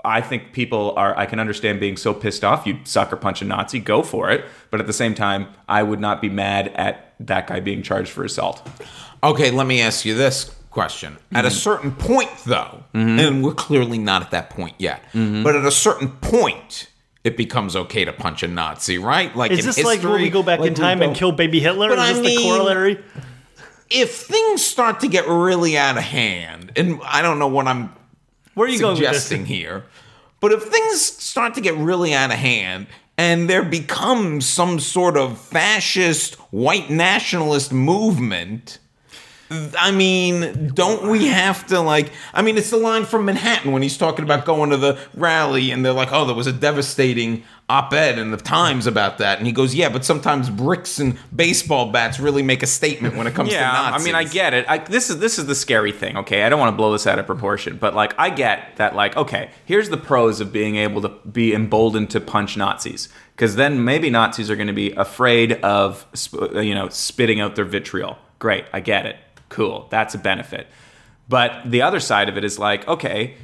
I think people are. I can understand being so pissed off. You sucker punch a Nazi, go for it. But at the same time, I would not be mad at that guy being charged for assault. Okay, let me ask you this question. At a certain point, though, and we're clearly not at that point yet, but at a certain point, it becomes okay to punch a Nazi, right? Is this like when we go back in time and kill baby Hitler? Is this the corollary? If things start to get really out of hand, and I don't know what I'm suggesting here, But if things start to get really out of hand and there becomes some sort of fascist white nationalist movement, I mean, don't we have to, like... I mean, it's the line from Manhattan when he's talking about going to the rally, and they're like, oh, there was a devastating op-ed in the Times about that. And he goes, yeah, but sometimes bricks and baseball bats really make a statement when it comes to Nazis. I mean, I get it. This is the scary thing, okay? I don't want to blow this out of proportion, but, like, I get that, like, okay, here's the pros of being able to be emboldened to punch Nazis. Because then maybe Nazis are going to be afraid of, spitting out their vitriol. Great, I get it. Cool, that's a benefit. But the other side of it is like, okay,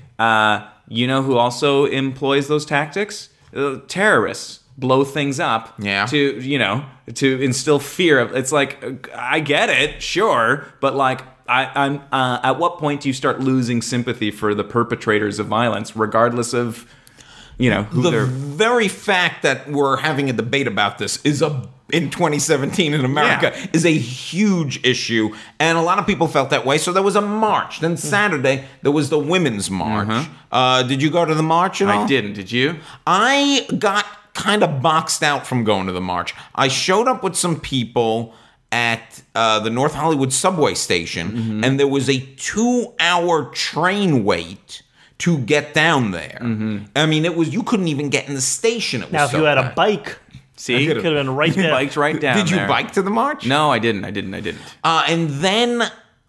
you know who also employs those tactics? Terrorists blow things up to instill fear. It's like, I get it, sure, but like, I'm at what point do you start losing sympathy for the perpetrators of violence, regardless of, who they're... The very fact that we're having a debate about this in 2017 in America is a huge issue, and a lot of people felt that way. So there was a march. Then Saturday there was the Women's March. Did you go to the march at all? I didn't. Did you? I got kind of boxed out from going to the march. I showed up with some people at the North Hollywood subway station, and there was a 2-hour train wait to get down there. I mean, you couldn't even get in the station. It was now, if you had a bike, see, could have been right there. Biked right down. Did you bike to the march? No, I didn't. And then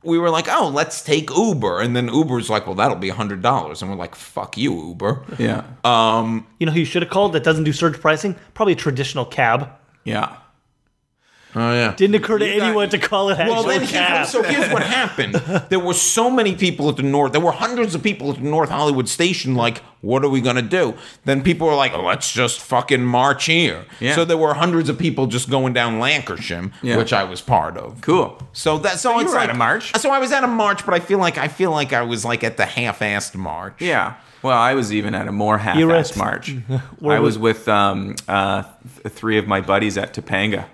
we were like, oh, let's take Uber. And then Uber's like, well, that'll be $100. And we're like, fuck you, Uber. Yeah. You know who you should have called that doesn't do surge pricing? Probably a traditional cab. Yeah. Oh, yeah. Didn't occur to anyone to call it actual cab. So here's what happened. There were so many people at the North. There were hundreds of people at the North Hollywood station like, what are we going to do? Then people were like, oh, let's just fucking march here. Yeah. So there were hundreds of people just going down Lancashire, which I was part of. Cool. So you were at a march? So I was at a march, but I feel like I was like at the half-assed march. Yeah. Well, I was even at a more half-assed march. I was with 3 of my buddies at Topanga.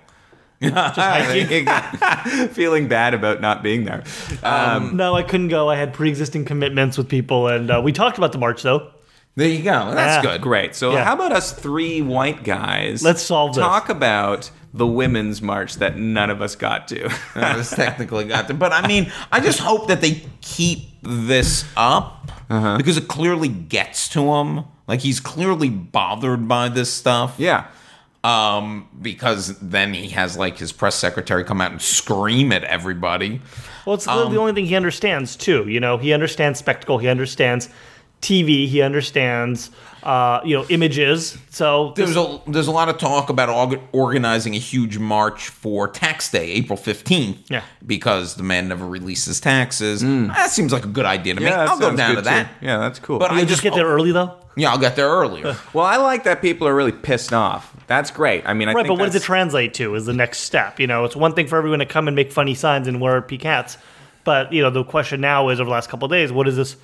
Feeling bad about not being there. No, I couldn't go. I had pre-existing commitments with people, and we talked about the march, though. There you go. That's good. Great. So how about us 3 white guys? Let's solve this. Talk about the women's march that none of us got to. None of us technically got to. But, I mean, I just hope that they keep this up because it clearly gets to him. Like, he's clearly bothered by this stuff. Yeah. Because then he has like his press secretary come out and scream at everybody. Well, it's the only thing he understands too. He understands spectacle. He understands TV. He understands, images. So there's a lot of talk about organizing a huge march for Tax Day, April 15th. Yeah. Because the man never releases taxes. That seems like a good idea to me. Yeah, I'll go down to that. Yeah, that's cool. But I just get there early though. Yeah, I'll get there earlier. Well, I like that people are really pissed off. That's great. I mean, I think but what does it translate to is the next step. It's one thing for everyone to come and make funny signs and wear peak hats. But, the question now is over the last couple of days, what is this?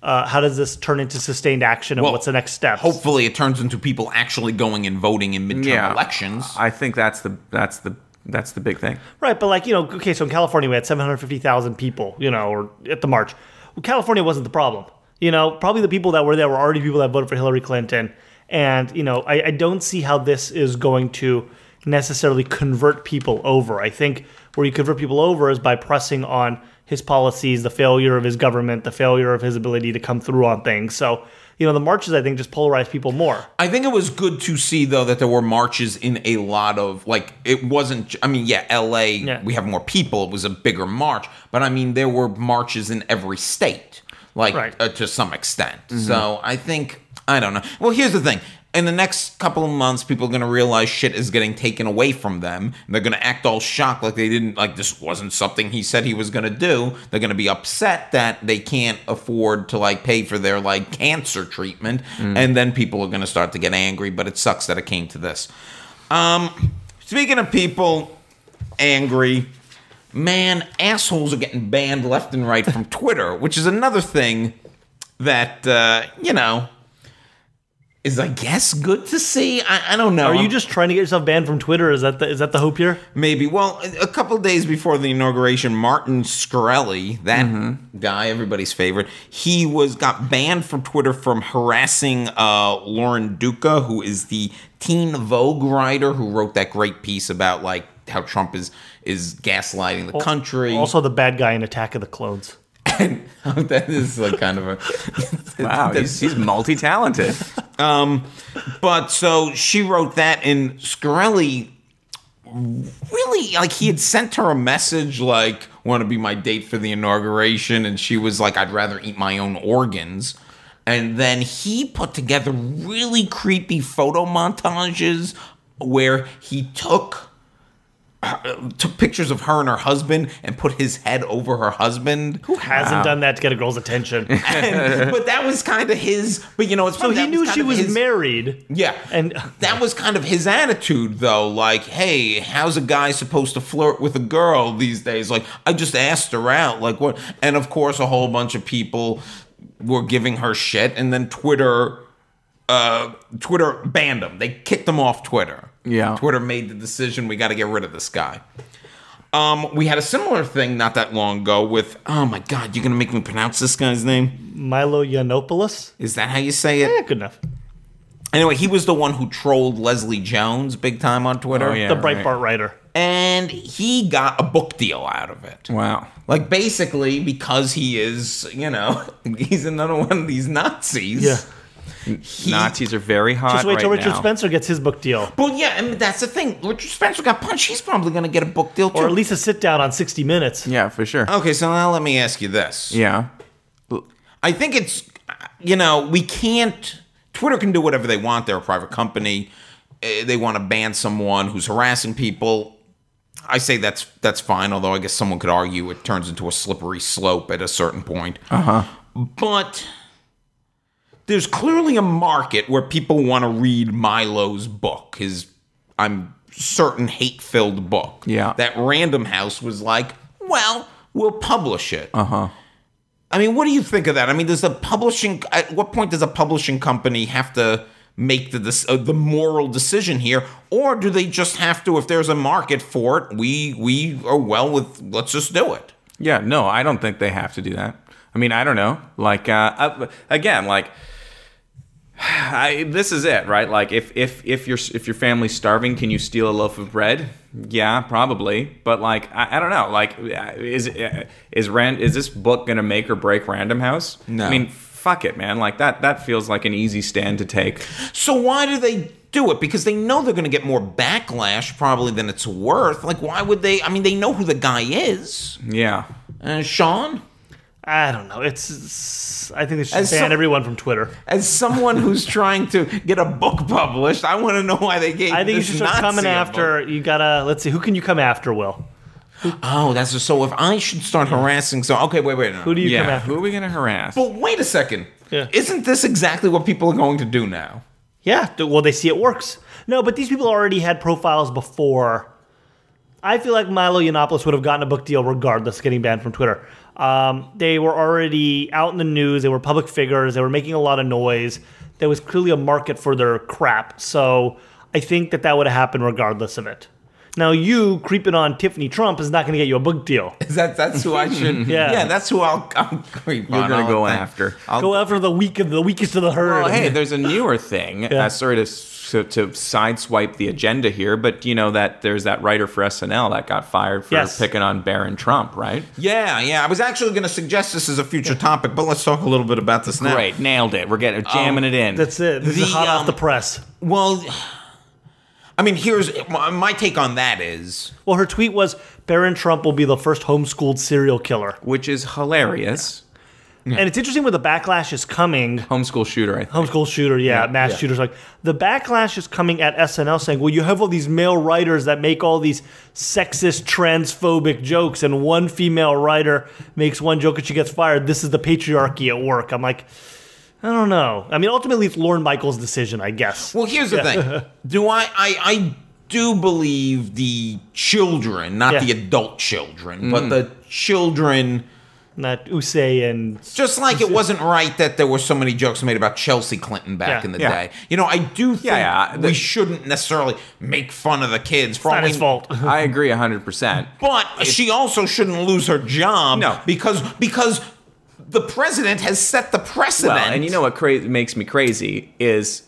How does this turn into sustained action and what's the next step? Hopefully it turns into people actually going and voting in midterm elections. I think that's the big thing. Right, but okay, so in California we had 750,000 people, or at the march. Well, California wasn't the problem. Probably the people that were there were already people that voted for Hillary Clinton. And, I don't see how this is going to necessarily convert people over. I think where you convert people over is by pressing on his policies, the failure of his government, the failure of his ability to come through on things. So, the marches, I think, just polarize people more. I think it was good to see, though, that there were marches in a lot of, it wasn't, L.A., we have more people. It was a bigger march. But, there were marches in every state, to some extent. So, I think... I don't know. Well, here's the thing. In the next couple of months, people are going to realize shit is getting taken away from them. And they're going to act all shocked like they didn't, this wasn't something he said he was going to do. They're going to be upset that they can't afford to, pay for their, cancer treatment. And then people are going to start to get angry. But it sucks that it came to this. Speaking of people angry, man, assholes are getting banned left and right from Twitter, which is another thing that, is, I guess, good to see. I don't know. Are you just trying to get yourself banned from Twitter? Is that the hope here? Maybe. Well, a couple of days before the inauguration, Martin Shkreli, that guy, everybody's favorite, he got banned from Twitter from harassing Lauren Duca, who is the teen Vogue writer who wrote that great piece about like how Trump is gaslighting the country. Also, the bad guy in Attack of the Clones. And that is like kind of a Wow, he's multi-talented. But so she wrote that, and Shkreli really, like, he had sent her a message like, want to be my date for the inauguration, and she was like, I'd rather eat my own organs. And then he put together really creepy photo montages where he took pictures of her and her husband and put his head over her husband. Who hasn't done that to get a girl's attention? But that was kind of his. But you know, it's So he knew she was married. Yeah, And that was kind of his attitude, though. Like, hey, how's a guy supposed to flirt with a girl these days? Like, I just asked her out. Like, what? And of course, a whole bunch of people were giving her shit, and then Twitter banned him. They kicked him off Twitter. Yeah. Twitter made the decision, we got to get rid of this guy. We had a similar thing not that long ago with, oh my God, you're going to make me pronounce this guy's name? Milo Yiannopoulos? Is that how you say it? Yeah, good enough. Anyway, he was the one who trolled Leslie Jones big time on Twitter. Oh, yeah. The Breitbart writer. And he got a book deal out of it. Wow. Like, basically, because he is, you know, he's another one of these Nazis. Yeah. Nazis are very hot Just wait till right Richard now. Spencer gets his book deal. Well, yeah, and that's the thing. Richard Spencer got punched. He's probably going to get a book deal, too. Or at least a sit down on 60 Minutes. Yeah, for sure. Okay, so now let me ask you this. Yeah. I think it's, you know, we can't, Twitter can do whatever they want. They're a private company. They want to ban someone who's harassing people. I say that's fine, although I guess someone could argue it turns into a slippery slope at a certain point. But there's clearly a market where people want to read Milo's book, his, I'm certain, hate-filled book. Yeah. That Random House was like, well, we'll publish it. I mean, what do you think of that? I mean, at what point does a publishing company have to make the moral decision here? Or do they just have to, if there's a market for it, we are let's just do it? Yeah, no, I don't think they have to do that. I mean, I don't know. Like, again, like, this is it, right? Like, if your family's starving, can you steal a loaf of bread? Yeah, probably. But like, I don't know. Like, is this book gonna make or break Random House? No. I mean, fuck it, man. Like that feels like an easy stand to take. So why do they do it? Because they know they're going to get more backlash probably than it's worth. Like, why would they? I mean, they know who the guy is. Yeah. Sean? I don't know. I think they should ban everyone from Twitter. As someone who's trying to get a book published, I want to know why they gave. I think you this should start coming Nazi a after. book. You gotta. Let's see. Who can you come after, Will? Oh, that's so. If I should start harassing, so okay, wait, no. Who do you come Yeah. after? Who are we gonna harass? But wait a second. Yeah. Isn't this exactly what people are going to do now? Yeah. Well, they see it works. No, but these people already had profiles before. I feel like Milo Yiannopoulos would have gotten a book deal regardless of getting banned from Twitter. They were already out in the news. They were public figures. They were making a lot of noise. There was clearly a market for their crap. So I think that would have happened regardless of it. Now, you creeping on Tiffany Trump is not going to get you a book deal. That's who I should. Yeah. That's who I'll creep on. You're gonna go I'll- after. Go after the weakest of the herd. Well, hey, there's a newer thing. Yeah. Sorry to sideswipe the agenda here, but you know that there's that writer for SNL that got fired for Yes. picking on Barron Trump, right? Yeah. I was actually going to suggest this as a future topic, but let's talk a little bit about this now. Great, nailed it. We're jamming it in. That's it. This is hot off the press. Well, I mean, here's my take on that is. Well, her tweet was, Barron Trump will be the first homeschooled serial killer. Which is hilarious. And it's interesting where the backlash is coming. Homeschool shooter, I think. Homeschool shooter, mass shooters. Like the backlash is coming at SNL saying, well, you have all these male writers that make all these sexist, transphobic jokes, and one female writer makes one joke and she gets fired. This is the patriarchy at work. I'm like, I don't know. I mean, ultimately, it's Lorne Michaels' decision, I guess. Well, here's the thing. I do believe the children, not the adult children, but the children not Usay and... Just like it wasn't right that there were so many jokes made about Chelsea Clinton back in the day. You know, I do think we shouldn't necessarily make fun of the kids. It's not his fault. I agree 100%. But she also shouldn't lose her job because the president has set the precedent. Well, and you know what makes me crazy is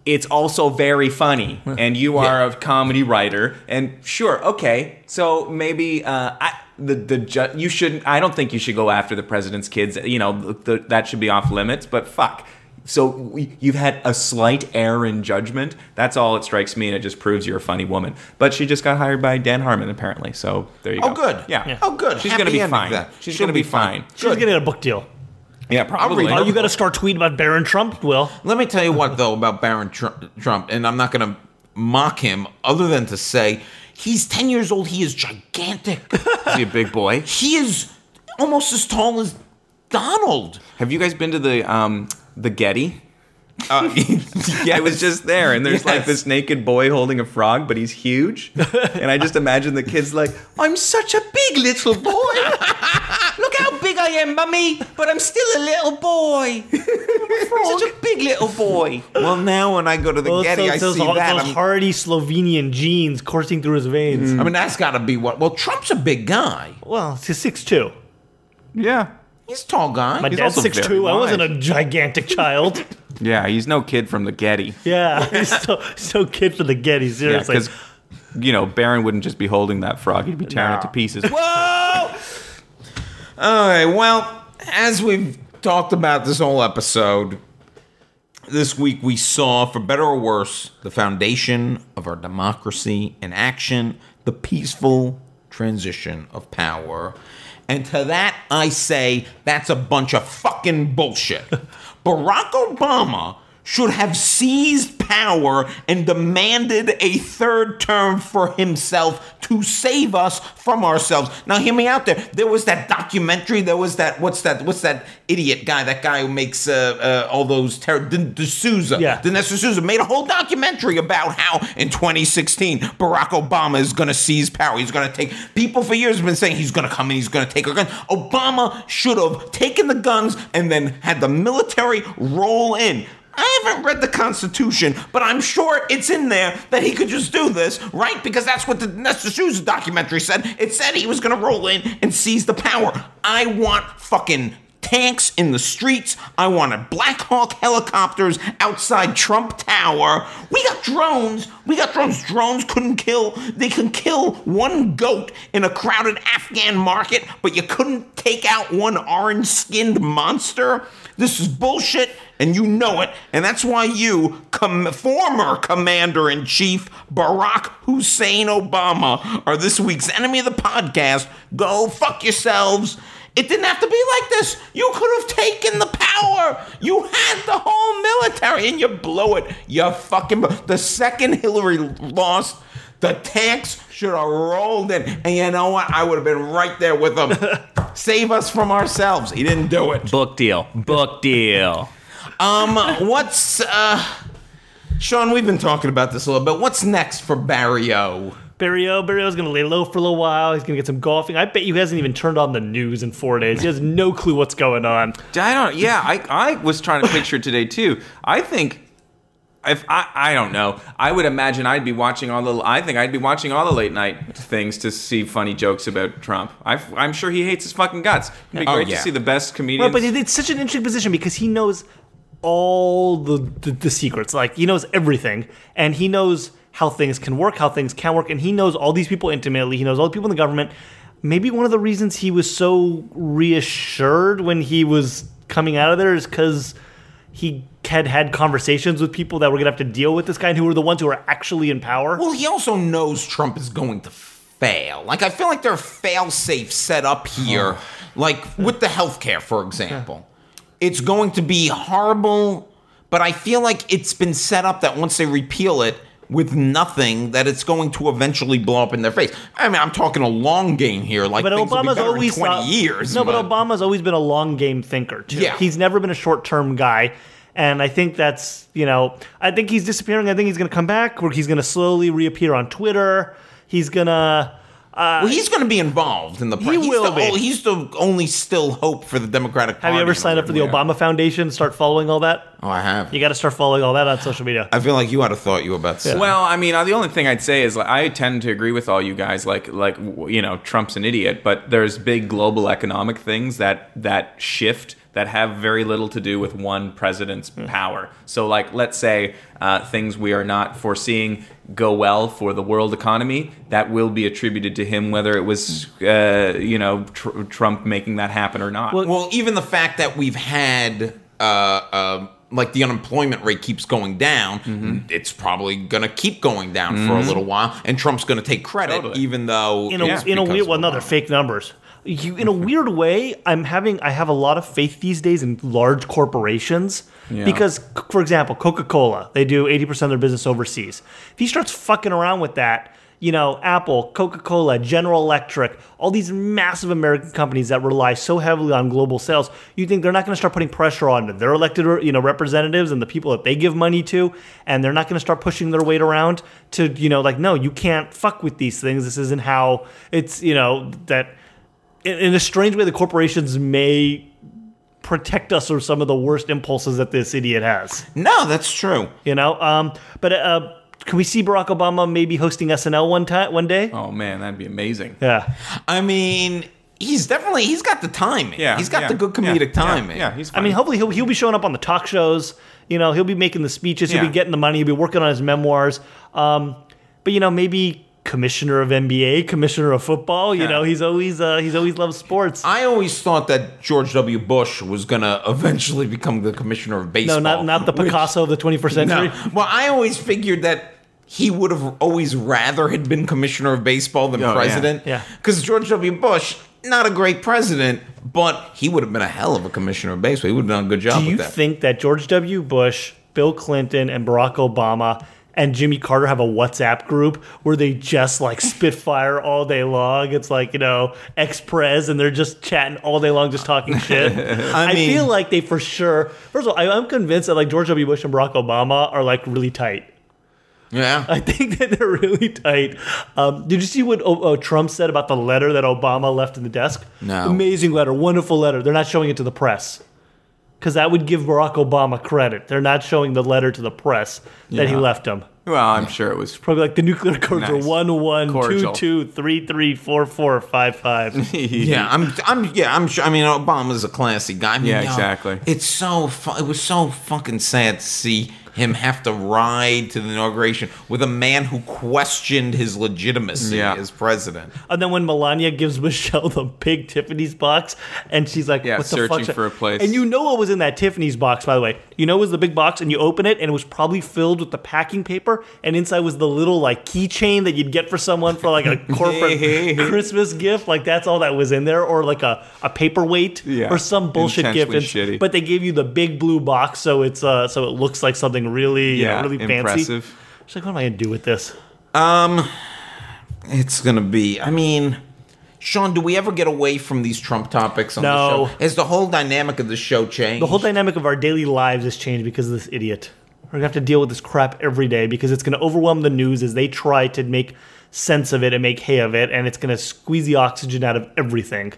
it's also very funny, and you are a comedy writer, and sure, okay, so maybe you shouldn't. I don't think you should go after the president's kids. You know, that should be off limits. But fuck. So you've had a slight error in judgment. That's all it strikes me, and it just proves you're a funny woman. But she just got hired by Dan Harmon, apparently. So there you go. Oh, good. Yeah. Oh, good. She's going to be fine. She's going to be fine. She's getting a book deal. Yeah, probably. Oh, you got to start tweeting about Barron Trump, Will. Let me tell you what, though, about Barron Trump, and I'm not going to mock him other than to say he's 10 years old. He is gigantic. Is he a big boy? He is almost as tall as Donald. Have you guys been to the Getty? I was just there, and there's like this naked boy holding a frog, but he's huge. And I just imagine the kid's like, I'm such a big little boy. Look how big I am, mummy, but I'm still a little boy. I'm such a big little boy. Well, now when I go to the Getty, I see that. Those hardy Slovenian genes coursing through his veins. I mean, that's got to be what... Well, Trump's a big guy. Well, he's 6'2". Yeah. He's a tall guy. My dad's 6'2". I wasn't a gigantic child. Yeah, he's no kid from the Getty. Yeah, he's so kid for the Getty, seriously. Because, you know, Barron wouldn't just be holding that frog. He'd be tearing it to pieces. Whoa! All right, well, as we've talked about this whole episode, this week we saw, for better or worse, the foundation of our democracy in action, the peaceful transition of power. And to that, I say, that's a bunch of fucking bullshit. Barack Obama should have seized power and demanded a third term for himself to save us from ourselves. Now, hear me out there. There was that documentary. There was that, what's that idiot guy, that guy who makes all those D'Souza. Yeah. Dinesh D'Souza made a whole documentary about how in 2016, Barack Obama is going to seize power. He's going to take, people for years have been saying he's going to come in, he's going to take our guns. Obama should have taken the guns and then had the military roll in. I haven't read the Constitution, but I'm sure it's in there that he could just do this, right? Because that's what the Dinesh D'Souza documentary said. It said he was going to roll in and seize the power. I want fucking tanks in the streets. I wanted Black Hawk helicopters outside Trump Tower. We got drones. Drones couldn't kill. They can kill one goat in a crowded Afghan market, but you couldn't take out one orange-skinned monster. This is bullshit, and you know it, and that's why you, former Commander-in-Chief Barack Hussein Obama, are this week's enemy of the podcast. Go fuck yourselves. It didn't have to be like this. You could have taken the power. You had the whole military, and you blew it. You fucking... The second Hillary lost, the tanks should have rolled in. And you know what? I would have been right there with them. Save us from ourselves. He didn't do it. Book deal. What's... Sean, we've been talking about this a little bit. What's next for Barry O? Barrio's going to lay low for a little while. He's going to get some golfing. I bet he hasn't even turned on the news in 4 days. He has no clue what's going on. I was trying to picture today, too. I think... I don't know. I would imagine I'd be watching all the late night things to see funny jokes about Trump. I'm sure he hates his fucking guts. It'd be great to see the best comedians. Right, but it's such an interesting position because he knows all the secrets. Like, he knows everything, and he knows how things can work, how things can work, and he knows all these people intimately. He knows all the people in the government. Maybe one of the reasons he was so reassured when he was coming out of there is because he had conversations with people that were going to have to deal with this guy and who were the ones who were actually in power. Well, he also knows Trump is going to fail. Like, I feel like there are fail-safes set up here, like with the healthcare, for example. It's going to be horrible, but I feel like it's been set up that once they repeal it with nothing, that it's going to eventually blow up in their face. I mean, I'm talking a long game here, like things will be better in 20 years. No, but Obama's always been a long game thinker, too. Yeah. He's never been a short-term guy. And I think that's, I think he's disappearing. I think he's going to come back, or he's going to slowly reappear on Twitter. He's going to, Well, he's going to be involved in the. He will be. He's the only still hope for the Democratic Party. Have you ever signed up for the Obama Foundation? Start following all that. Oh, I have. You got to start following all that on social media. I feel like you had a thought you were about to say. Well, I mean, the only thing I'd say is I tend to agree with all you guys. Trump's an idiot, but there's big global economic things that shift that have very little to do with one president's power. So, let's say things we are not foreseeing go well for the world economy, that will be attributed to him, whether it was Trump making that happen or not. Well, even the fact that we've had the unemployment rate keeps going down, it's probably going to keep going down for a little while, and Trump's going to take credit, even though in a weird, they're fake numbers. In a weird way, I have a lot of faith these days in large corporations because, for example, Coca-Cola, they do 80% of their business overseas. If he starts fucking around with that, Apple, Coca-Cola, General Electric, all these massive American companies that rely so heavily on global sales, you think they're not going to start putting pressure on their elected, representatives and the people that they give money to, and they're not going to start pushing their weight around to, no, you can't fuck with these things. This isn't how it's, that in a strange way, the corporations may protect us from some of the worst impulses that this idiot has. No, that's true. But can we see Barack Obama maybe hosting SNL one day? Oh man, that'd be amazing. Yeah. I mean, he's got the timing. Yeah, he's got the good comedic timing. Yeah, he's funny. I mean, hopefully he'll be showing up on the talk shows. He'll be making the speeches. He'll be getting the money. He'll be working on his memoirs. But maybe commissioner of NBA, commissioner of football. He's always loved sports. I always thought that George W. Bush was going to eventually become the commissioner of baseball. No, not the Picasso of the 21st century. No. Well, I always figured that he would have always rather had been commissioner of baseball than president. Yeah. Because George W. Bush, not a great president, but he would have been a hell of a commissioner of baseball. He would have done a good job with that. Do you think that George W. Bush, Bill Clinton, and Barack Obama and Jimmy Carter have a WhatsApp group where they just spitfire all day long? It's ex-pres, and they're just chatting all day long, just talking shit. I feel like they for sure. First of all, I'm convinced that George W. Bush and Barack Obama are really tight. Yeah. I think that they're really tight. Did you see what Trump said about the letter that Obama left in the desk? No. Amazing letter, wonderful letter. They're not showing it to the press, because that would give Barack Obama credit. They're not showing the letter to the press that he left him. Well, I'm sure it was Probably the nuclear codes Nice. were 1122 Cordial. 334455. Yeah, I'm sure. I mean, Obama's a classy guy. I mean, exactly. It was so fucking sad to see him have to ride to the inauguration with a man who questioned his legitimacy as president. And then when Melania gives Michelle the big Tiffany's box, and she's like, what the searching fuck? for a place. And what was in that Tiffany's box, by the way? It was the big box, and you open it, and it was probably filled with the packing paper, and inside was the little keychain that you'd get for someone for a corporate Christmas gift. That's all that was in there, or a paperweight or some bullshit gift. Shitty. But they gave you the big blue box, so it looks like something really really fancy. Impressive. She's like, what am I gonna do with this? It's gonna be. I mean, Sean, do we ever get away from these Trump topics on the show? Has the whole dynamic of the show changed? The whole dynamic of our daily lives has changed because of this idiot. We're gonna have to deal with this crap every day because it's gonna overwhelm the news as they try to make sense of it and make hay of it, and it's gonna squeeze the oxygen out of everything.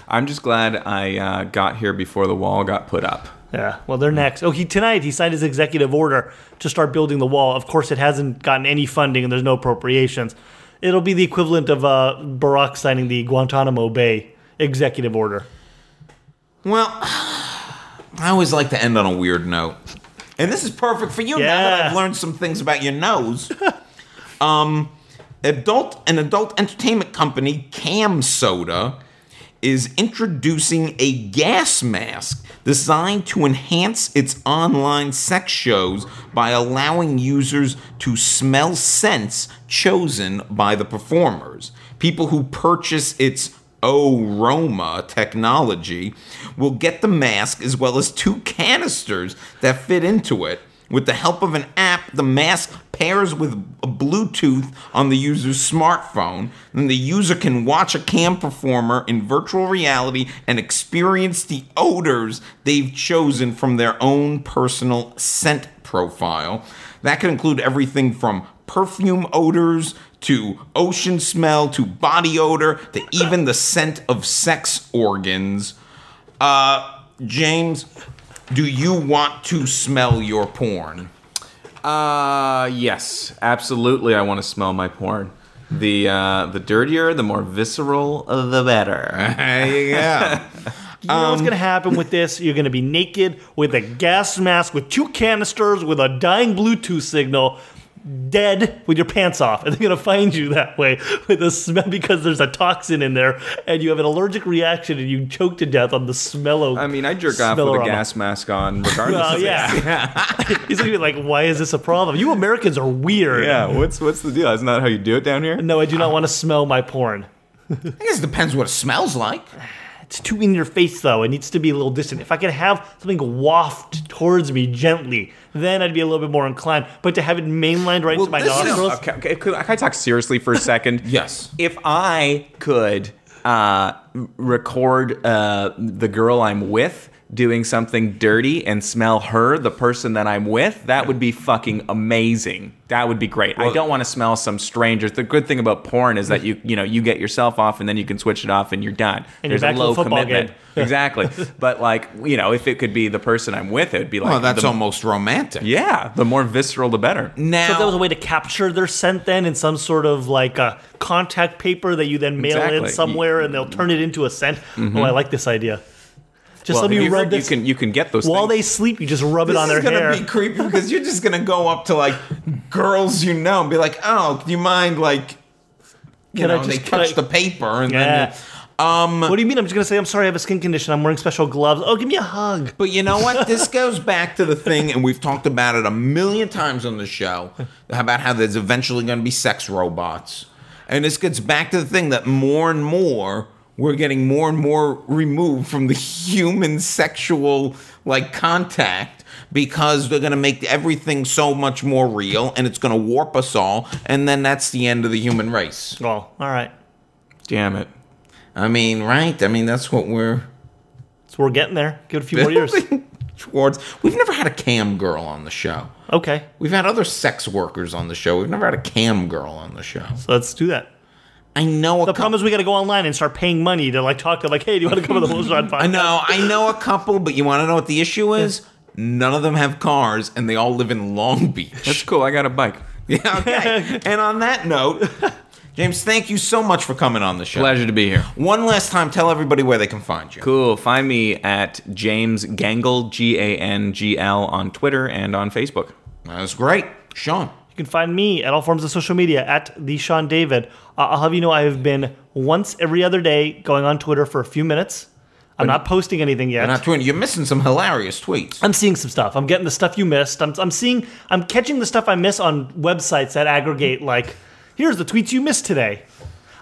I'm just glad I got here before the wall got put up. Yeah, well, they're next. Tonight he signed his executive order to start building the wall. Of course, it hasn't gotten any funding and there's no appropriations. It'll be the equivalent of Barack signing the Guantanamo Bay executive order. Well, I always like to end on a weird note. And this is perfect for you now that I've learned some things about your nose. An adult entertainment company, Cam Soda, is introducing a gas mask designed to enhance its online sex shows by allowing users to smell scents chosen by the performers. People who purchase its Aroma technology will get the mask as well as 2 canisters that fit into it. With the help of an app, the mask pairs with a Bluetooth on the user's smartphone. Then the user can watch a cam performer in virtual reality and experience the odors they've chosen from their own personal scent profile. That could include everything from perfume odors to ocean smell to body odor to even the scent of sex organs. James, do you want to smell your porn? Yes, absolutely. I want to smell my porn. The dirtier, the more visceral, the better. Yeah. You know what's going to happen with this? You're going to be naked with a gas mask, with 2 canisters, with a dying Bluetooth signal, dead with your pants off. And they're going to find you that way with a smell because there's a toxin in there and you have an allergic reaction and you choke to death on the smell of. I mean, I jerk off with a gas mask on regardless well, of yeah. He's going to be like, why is this a problem? You Americans are weird. Yeah, what's the deal? Isn't that how you do it down here? No, I do not want to smell my porn. I guess it depends what it smells like. It's too in your face, though. It needs to be a little distant. If I could have something waft towards me gently, then I'd be a little bit more inclined. But to have it mainlined right to my nostrils... Okay, can I talk seriously for a second? Yes. If I could record the girl I'm with doing something dirty and smell her, the person that I'm with, that would be fucking amazing. That would be great. Well, I don't want to smell some strangers. The good thing about porn is that you get yourself off and then you can switch it off and you're done. And there's you're back a low to the football commitment. game. Exactly. But like, if it could be the person I'm with, it would be like Well, that's almost romantic. Yeah, the more visceral the better. Now, So if there was a way to capture their scent then in some sort of like a contact paper that you then mail in somewhere and they'll turn it into a scent. Oh, I like this idea. Just let me rub this. You can get those while things. they sleep. You just rub it on their hair. This is gonna be creepy because you're just gonna go up to like girls and be like, "Oh, do you mind like?" They touch the paper and then. What do you mean? I'm just gonna say I'm sorry. I have a skin condition. I'm wearing special gloves. Oh, give me a hug. But you know what? This goes back to the thing, and we've talked about it a million times on the show about how there's eventually going to be sex robots, and this gets back to the thing that more and more. We're getting more and more removed from the human sexual contact because they're going to make everything so much more real and it's going to warp us all. And then that's the end of the human race. Well, all right. Damn it. I mean, right? I mean, that's what we're... So we're getting there. Give it a few more years. Towards. We've never had a cam girl on the show. Okay. We've had other sex workers on the show. We've never had a cam girl on the show. So let's do that. I know the problem is we got to go online and start paying money to talk to hey, do you want to come to the Velocipod podcast? I know a couple, but you want to know what the issue is? None of them have cars, and they all live in Long Beach. That's cool. I got a bike. Yeah, okay. And on that note, James, thank you so much for coming on the show. Pleasure to be here. One last time, tell everybody where they can find you. Cool. Find me at James Gangl, Gangl, on Twitter and on Facebook. That's great. Sean. You can find me at all forms of social media at the Sean David. I'll have you know I have been once every other day going on Twitter for a few minutes. I'm not posting anything yet. You're missing some hilarious tweets. I'm seeing some stuff. I'm getting the stuff you missed. I'm catching the stuff I miss on websites that aggregate here's the tweets you missed today.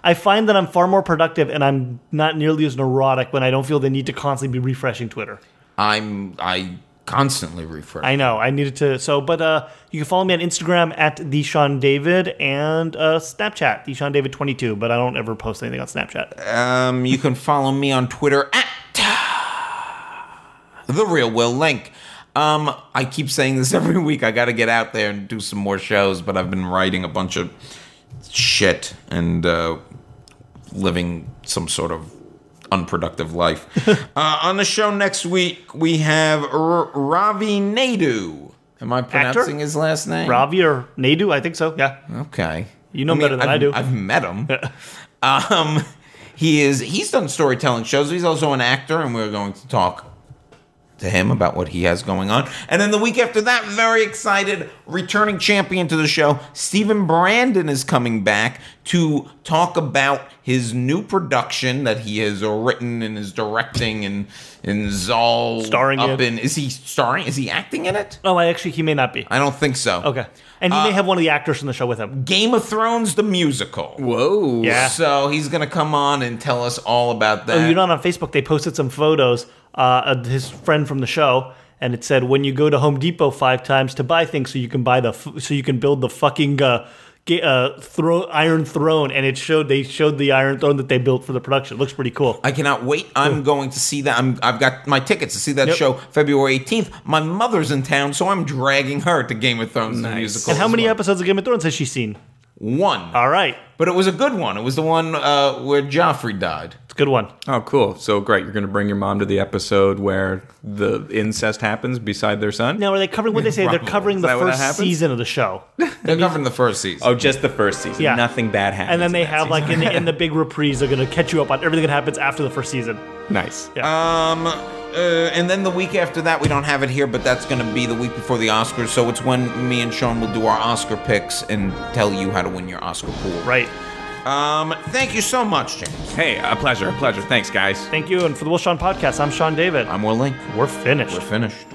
I find that I'm far more productive and I'm not nearly as neurotic when I don't feel the need to constantly be refreshing Twitter. I constantly refresh. I know. I needed to. But you can follow me on Instagram at TheSeanDavid and Snapchat, TheSeanDavid22. But I don't ever post anything on Snapchat. You can follow me on Twitter at The Real Will Link. I keep saying this every week. I got to get out there and do some more shows, but I've been writing a bunch of shit and living some sort of unproductive life. On the show next week, we have Ravi Naidu. Am I pronouncing his last name? Ravi or Naidu? I think so, yeah. Okay. You know better than I do. I've met him. He's done storytelling shows. He's also an actor, and we're going to talk to him about what he has going on. And then the week after that, very excited, returning champion to the show, Stephen Brandon is coming back to talk about his new production that he has written and is directing and is all starring up in. Is he starring? Is he acting in it? Oh, he may not be. I don't think so. Okay. And he may have one of the actors from the show with him. Game of Thrones, the musical. Whoa. Yeah. So he's going to come on and tell us all about that. Oh, you're not on Facebook. They posted some photos of his friend from the show, and it said, when you go to Home Depot 5 times to buy things so you can buy so you can build the fucking Iron Throne, and they showed the Iron Throne that they built for the production. It looks pretty cool. I cannot wait. I'm going to see that. I've got my tickets to see that show February 18th. My mother's in town, so I'm dragging her to Game of Thrones the musical. And how many episodes of Game of Thrones has she seen? 1. All right. But it was a good one. It was the one where Joffrey died. It's a good one. Oh, cool. So great. You're going to bring your mom to the episode where the incest happens beside their son? Now, are they covering what they say? They're covering the first season of the show. They're covering the first season. Oh, just the first season. Yeah. Nothing bad happens. And then they have, like, in the big reprise, they're going to catch you up on everything that happens after the first season. Nice. Yeah. And then the week after that, we don't have it here, but that's going to be the week before the Oscars. So it's when me and Sean will do our Oscar picks and tell you how to win your Oscar pool. Right. Thank you so much, James. Hey, a pleasure. Thanks, guys. Thank you. And for the Will Sean Podcast, I'm Sean David. I'm Will Link. We're finished. We're finished.